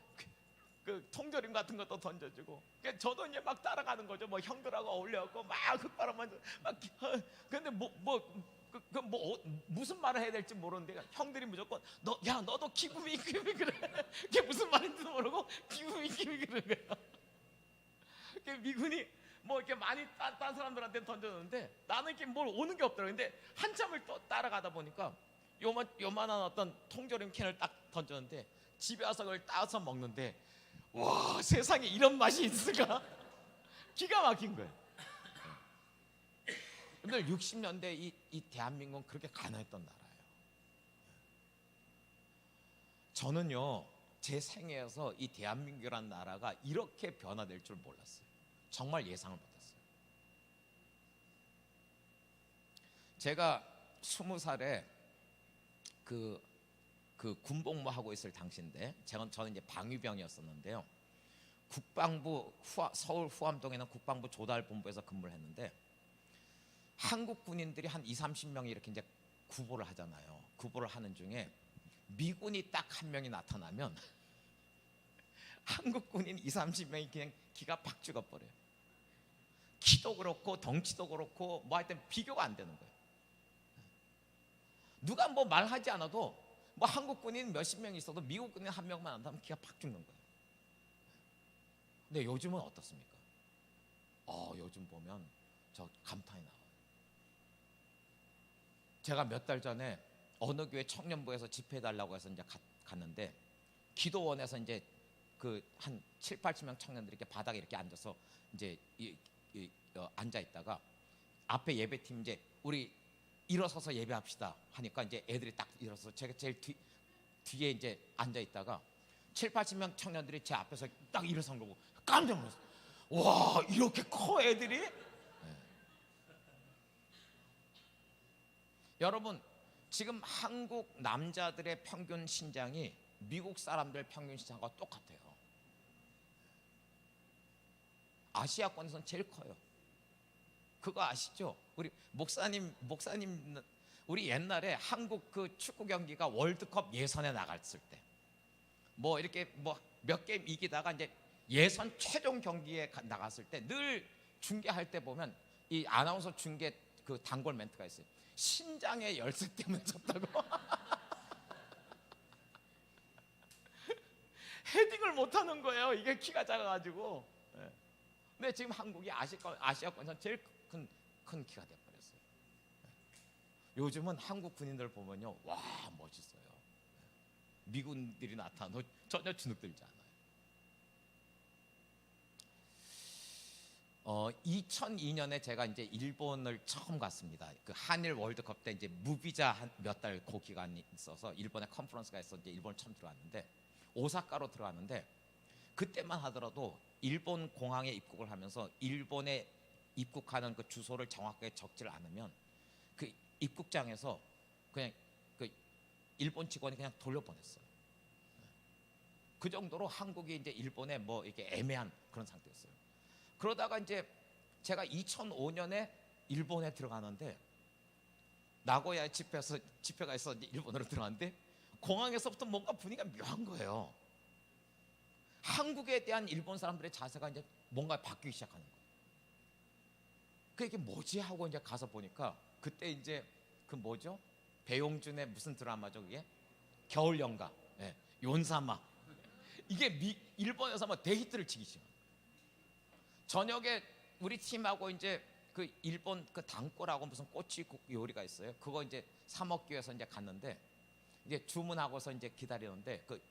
그 통조림 같은 것도 던져주고, 저도 이제 막 따라가는 거죠. 뭐 형들하고 어울려갖고 막 흙바람만 막. 근데 무슨 말을 해야 될지 모르는데 형들이 무조건 너도 기부미 그래. 그게 무슨 말인지도 모르고 기부미 그러는 거예요. 미군이 뭐 이렇게 많이 딴 사람들한테 던져줬는데 나는 이렇게 뭘 오는 게 없더라고요. 근데 한참을 또 따라가다 보니까 요만한 어떤 통조림 캔을 딱 던졌는데 집에 와서 그걸 따서 먹는데, 와, 세상에 이런 맛이 있을까? 기가 막힌 거예요. 근데 60년대 이 대한민국은 그렇게 가난했던 나라예요. 저는요, 제 생애에서 이 대한민국이라는 나라가 이렇게 변화될 줄 몰랐어요. 정말 예상을 못했어요. 제가 20살에 그 군복무 하고 있을 당시인데, 저는 이제 방위병이었었는데요, 국방부 서울 후암동에 있는 국방부 조달본부에서 근무를 했는데, 한국 군인들이 한 20-30명이 이렇게 이제 구보를 하잖아요. 구보를 하는 중에 미군이 딱 한 명이 나타나면 한국 군인 20-30명이 그냥 기가 팍 죽어버려요. 키도 그렇고 덩치도 그렇고 뭐 하여튼 비교가 안 되는 거예요. 누가 뭐 말하지 않아도 뭐 한국 군인 몇십 명 있어도 미국 군인 한 명만 안 하면 기가 팍 죽는 거예요. 근데 요즘은 어떻습니까? 요즘 보면 저 감탄이 나와요. 제가 몇 달 전에 어느 교회 청년부에서 집회해달라고 해서 이제 갔는데, 기도원에서 이제 그 한 7, 80명 청년들이 이렇게 바닥에 이렇게 앉아서 이제 앉아 있다가 앞에 예배팀 이제 우리 일어서서 예배합시다 하니까 이제 애들이 딱 일어서, 제가 제일 뒤에 이제 앉아 있다가 7, 80명 청년들이 제 앞에서 딱 일어선 거고 깜짝 놀랐어요. 와, 이렇게 커 애들이? 네. 여러분, 지금 한국 남자들의 평균 신장이 미국 사람들 평균 신장과 똑같아요. 아시아권에서는 제일 커요. 그거 아시죠? 우리 목사님 우리 옛날에 한국 그 축구 경기가 월드컵 예선에 나갔을 때 뭐 이렇게 뭐 몇 게임 이기다가 이제 예선 최종 경기에 나갔을 때 늘 중계할 때 보면 이 아나운서 중계 그 단골 멘트가 있어요. 신장의 열쇠 때문에 졌다고. 헤딩을 못 하는 거예요. 이게 키가 작아가지고. 네. 근데 지금 한국이 아시아권에서 제일 큰 키가 돼버렸어요. 네. 요즘은 한국 군인들 보면요, 와, 멋있어요. 네. 미군들이 나타나도 전혀 주눅들지 않아요. 2002년에 제가 이제 일본을 처음 갔습니다. 그 한일 월드컵 때 이제 무비자 몇 달 그 기간이 있어서 일본에 컨퍼런스가 있어서 이제 일본 처음 들어갔는데, 오사카로 들어갔는데, 그때만 하더라도 일본 공항에 입국을 하면서 일본에 입국하는 그 주소를 정확하게 적지를 않으면 그 입국장에서 그냥 그 일본 직원이 그냥 돌려보냈어요. 그 정도로 한국이 이제 일본에 뭐 이렇게 애매한 그런 상태였어요. 그러다가 이제 제가 2005년에 일본에 들어가는데, 나고야에 집회가 있어 이제 일본으로 들어갔는데, 공항에서부터 뭔가 분위기가 묘한 거예요. 한국에 대한 일본 사람들의 자세가 이제 뭔가 바뀌기 시작하는 거예요. 그게 뭐지 하고 이제 가서 보니까, 그때 이제 그 뭐죠? 배용준의 무슨 드라마죠 그게? 겨울연가. 네. 윤사마. 이게 일본에서 막 대히트를 치기 시작. 저녁에 우리 팀하고 이제 그 일본 그 단꼬라고 무슨 꼬치 요리가 있어요. 그거 이제 사 먹기 위해서 이제 갔는데, 이제 주문하고서 이제 기다리는데 그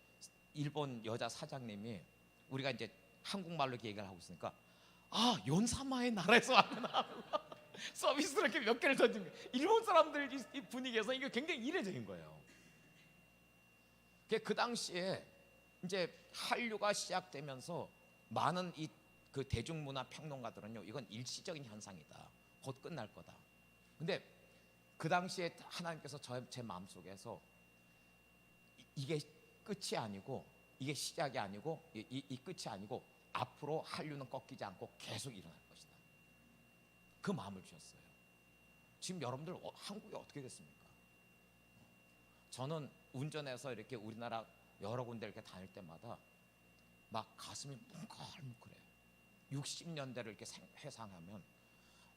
일본 여자 사장님이 우리가 이제 한국말로 이렇게 얘기를 하고 있으니까, 연사마의 나라에서 왔구나. 서비스로 이렇게 몇 개를 던진 거예요. 일본 사람들 이 분위기에서 이게 굉장히 이례적인 거예요. 그 당시에 이제 한류가 시작되면서 많은 이 그 대중문화 평론가들은요, 이건 일시적인 현상이다, 곧 끝날 거다. 근데 그 당시에 하나님께서 제 마음속에서 이게 끝이 아니고, 이게 시작이 아니고, 이 끝이 아니고 앞으로 한류는 꺾이지 않고 계속 일어날 것이다, 그 마음을 주셨어요. 지금 여러분들 한국이 어떻게 됐습니까? 저는 운전해서 이렇게 우리나라 여러 군데 이렇게 다닐 때마다 막 가슴이 뭉클뭉클해요. 60년대를 이렇게 회상하면,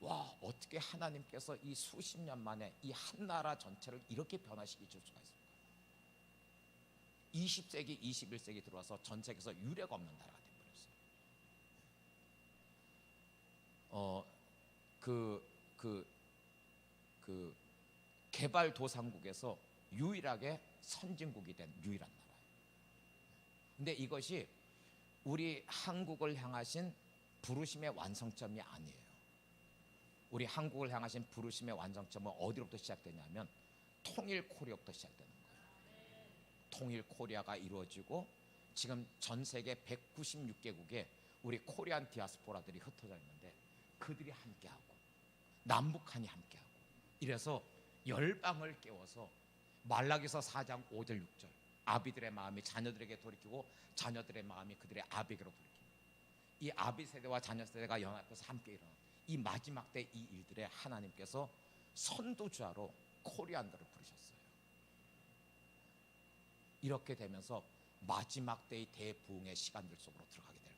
와, 어떻게 하나님께서 이 수십 년 만에 이 한 나라 전체를 이렇게 변화시킬 수가 있을까? 20세기, 21세기 들어와서 전 세계에서 유례가 없는 나라가 돼버렸어요. 개발도상국에서 유일하게 선진국이 된 유일한 나라예요. 근데 이것이 우리 한국을 향하신 부르심의 완성점이 아니에요. 우리 한국을 향하신 부르심의 완성점은 어디로부터 시작되냐면 통일 코리아부터 시작되는 거예요. 통일 코리아가 이루어지고 지금 전 세계 196개국에 우리 코리안 디아스포라들이 흩어져 있는데, 그들이 함께하고 남북한이 함께하고, 이래서 열방을 깨워서 말라기서 4장 5절 6절, 아비들의 마음이 자녀들에게 돌이키고 자녀들의 마음이 그들의 아비에게로 돌이킵니다. 이 아비 세대와 자녀 세대가 연합해서 함께 일어나는 이 마지막 때 이 일들에 하나님께서 선두주자로 코리안들을 부르셨어요. 이렇게 되면서 마지막 때의 대부흥의 시간들 속으로 들어가게 될 거예요.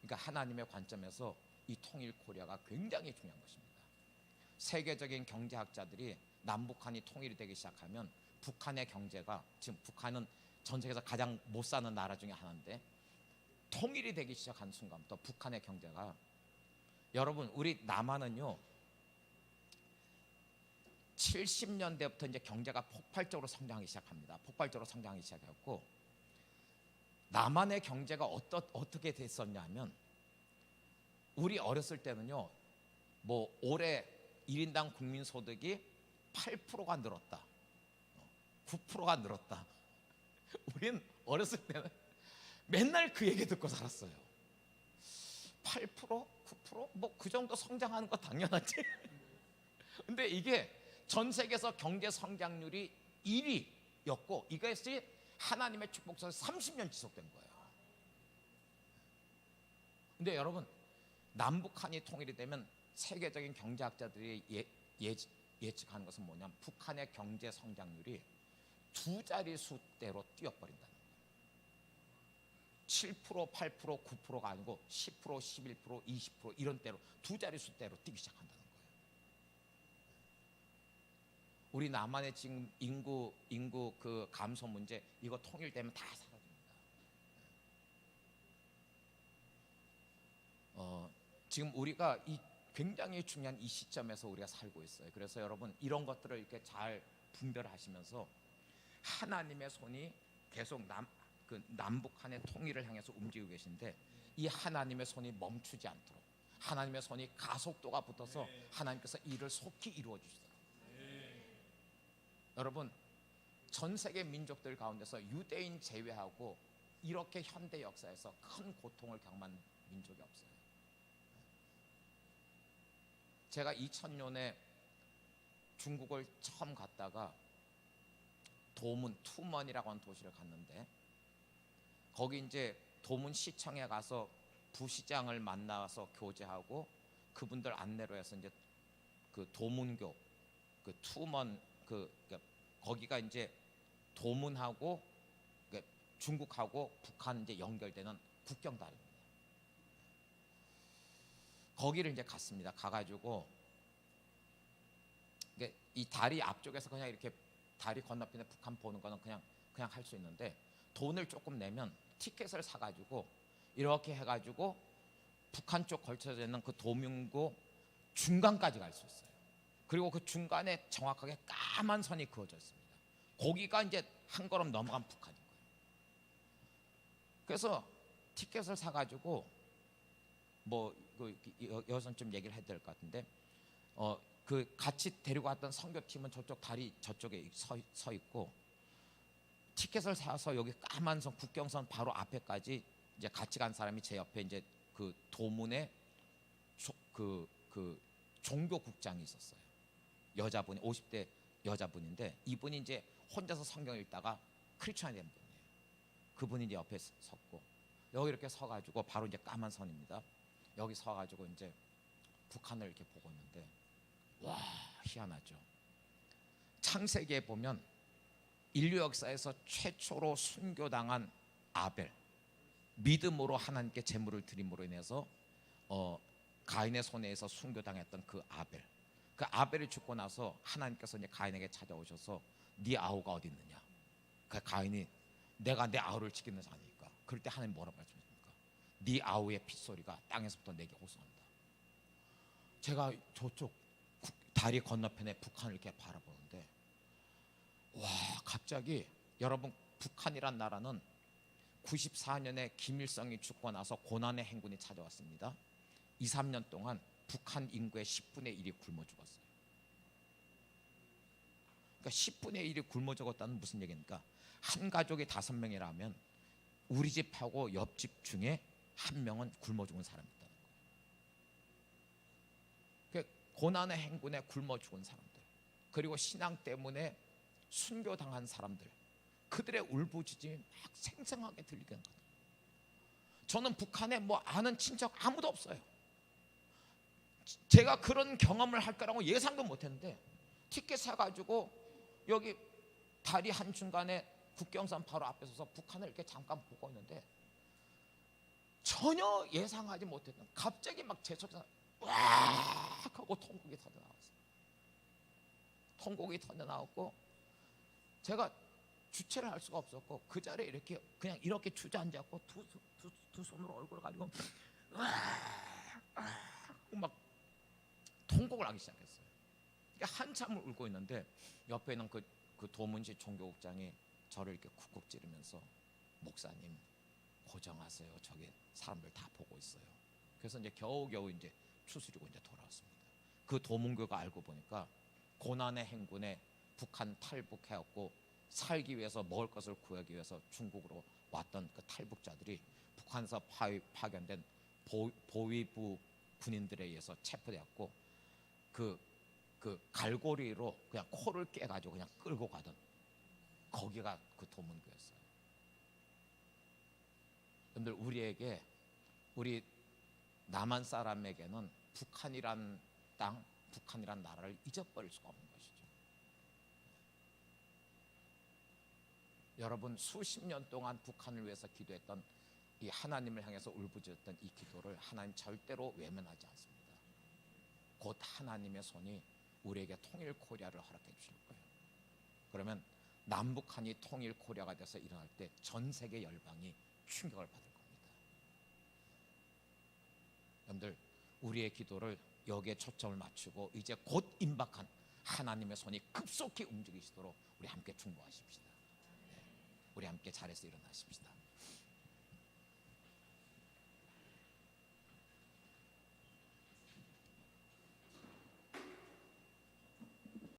그러니까 하나님의 관점에서 이 통일 코리아가 굉장히 중요한 것입니다. 세계적인 경제학자들이 남북한이 통일이 되기 시작하면 북한의 경제가, 지금 북한은 전 세계에서 가장 못 사는 나라 중에 하나인데, 통일이 되기 시작한 순간부터 북한의 경제가, 여러분 우리 남한은요 70년대부터 이제 경제가 폭발적으로 성장하기 시작합니다. 폭발적으로 성장하기 시작했고, 남한의 경제가 어떻게 됐었냐면, 우리 어렸을 때는요 뭐 올해 1인당 국민소득이 8%가 늘었다, 9%가 늘었다. 우린 어렸을 때는 맨날 그 얘기 듣고 살았어요. 8%? 9%? 뭐 그 정도 성장하는 거 당연하지. 근데 이게 전 세계에서 경제 성장률이 1위였고, 이것이 하나님의 축복 속에서 30년 지속된 거예요. 근데 여러분, 남북한이 통일이 되면 세계적인 경제학자들이 예측하는 것은 뭐냐면, 북한의 경제 성장률이 두 자릿수대로 뛰어버린다는 거예요. 7%, 8%, 9%가 아니고 10%, 11%, 20% 이런 대로 두 자릿수대로 뛰기 시작한다는 거예요. 우리 남한의 지금 인구 그 감소 문제, 이거 통일되면 다 사라집니다. 지금 우리가 이 굉장히 중요한 이 시점에서 우리가 살고 있어요. 그래서 여러분, 이런 것들을 이렇게 잘 분별하시면서 하나님의 손이 계속 남북한의 통일을 향해서 움직이고 계신데, 이 하나님의 손이 멈추지 않도록, 하나님의 손이 가속도가 붙어서 하나님께서 일을 속히 이루어 주시도록. 여러분, 전 세계 민족들 가운데서 유대인 제외하고 이렇게 현대 역사에서 큰 고통을 경험한 민족이 없어요. 제가 2000년에 중국을 처음 갔다가 도문, 투먼이라고 하는 도시를 갔는데, 거기 이제 도문 시청에 가서 부시장을 만나서 교제하고, 그분들 안내로 해서 이제 그 도문교, 그 투먼, 거기가 이제 도문하고 중국하고 북한 이제 연결되는 국경 다리입니다. 거기를 이제 갔습니다. 가가지고 이 다리 앞쪽에서 그냥 이렇게 다리 건너편에 북한 보는 거는 그냥 할 수 있는데, 돈을 조금 내면 티켓을 사가지고 이렇게 해가지고 북한 쪽 걸쳐져 있는 그 도문고 중간까지 갈 수 있어요. 그리고 그 중간에 정확하게 까만 선이 그어져 있습니다. 거기가 이제 한 걸음 넘어간 북한인 거예요. 그래서 티켓을 사가지고 여기서는 좀 얘기를 해야 될 것 같은데, 그 같이 데리고 왔던 선교팀은 저쪽 다리 저쪽에 서 있고, 티켓을 사서 여기 까만 선 국경선 바로 앞에까지 이제 같이 간 사람이 제 옆에 이제 그 도문에 그 종교국장이 있었어요. 여자분이 50대 여자분인데, 이분이 이제 혼자서 성경 읽다가 크리스천이 된 분이에요. 그분이 이제 옆에 섰고, 여기 이렇게 서가지고 바로 이제 까만 선입니다. 여기 서가지고 이제 북한을 이렇게 보고 있는데, 와, 희한하죠. 창세기에 보면 인류 역사에서 최초로 순교당한 아벨, 믿음으로 하나님께 제물을 드림으로 인해서 가인의 손에서 순교당했던 그 아벨, 그 아벨이 죽고 나서 하나님께서 이제 가인에게 찾아오셔서 네 아우가 어디 있느냐. 그 가인이 내가 내 아우를 지키는 자니까. 그럴 때 하나님 뭐라고 말씀하십니까? 네 아우의 핏소리가 땅에서부터 내게 호소한다. 제가 저쪽 다리 건너편에 북한을 이렇게 바라보는데, 와, 갑자기 여러분, 북한이란 나라는 94년에 김일성이 죽고 나서 고난의 행군이 찾아왔습니다. 2, 3년 동안 북한 인구의 10분의 1이 굶어 죽었어요. 그러니까 10분의 1이 굶어 죽었다는 무슨 얘기입니까? 한 가족이 5명이라면 우리 집하고 옆집 중에 한 명은 굶어 죽은 사람이 있다는 거예요. 고난의 행군에 굶어 죽은 사람들, 그리고 신앙 때문에 순교당한 사람들, 그들의 울부짖음이 막 생생하게 들리게 합니다. 저는 북한에 뭐 아는 친척 아무도 없어요. 제가 그런 경험을 할 거라고 예상도 못했는데, 티켓 사가지고 여기 다리 한중간에 국경선 바로 앞에 서서 북한을 이렇게 잠깐 보고 있는데, 전혀 예상하지 못했던, 갑자기 막 제 속에서 와 하고 통곡이 터져나왔어요. 통곡이 터져 나왔고 제가 주체를 할 수가 없었고 그 자리에 이렇게 그냥 이렇게 주저앉았고 두 손으로 얼굴을 가지고 막 통곡을 하기 시작했어요. 그러니까 한참을 울고 있는데 옆에 있는 그 도문시 총교국장이 저를 이렇게 쿡쿡 찌르면서 목사님 고정하세요. 저기 사람들 다 보고 있어요. 그래서 이제 겨우겨우 이제 추스리고 이제 돌아왔습니다. 그 도문교가 알고 보니까 고난의 행군에 북한 탈북해왔고 살기 위해서 먹을 것을 구하기 위해서 중국으로 왔던 그 탈북자들이 북한에서 파견된 보위부 군인들에 의해서 체포되었고 그 갈고리로 그냥 코를 깨가지고 그냥 끌고 가던 거기가 그 도문교였어요. 여러분들 우리에게 우리 남한 사람에게는 북한이란 땅, 북한이란 나라를 잊어버릴 수가 없는 것이죠. 여러분 수십 년 동안 북한을 위해서 기도했던 이 하나님을 향해서 울부짖었던 이 기도를 하나님 절대로 외면하지 않습니다. 곧 하나님의 손이 우리에게 통일 코리아를 허락해 주실 거예요. 그러면 남북한이 통일 코리아가 돼서 일어날 때 전 세계 열방이 충격을 받을 겁니다. 여러분들 우리의 기도를 여기에 초점을 맞추고 이제 곧 임박한 하나님의 손이 급속히 움직이시도록 우리 함께 충고하십시다. 우리 함께 자리에서 일어나십시다.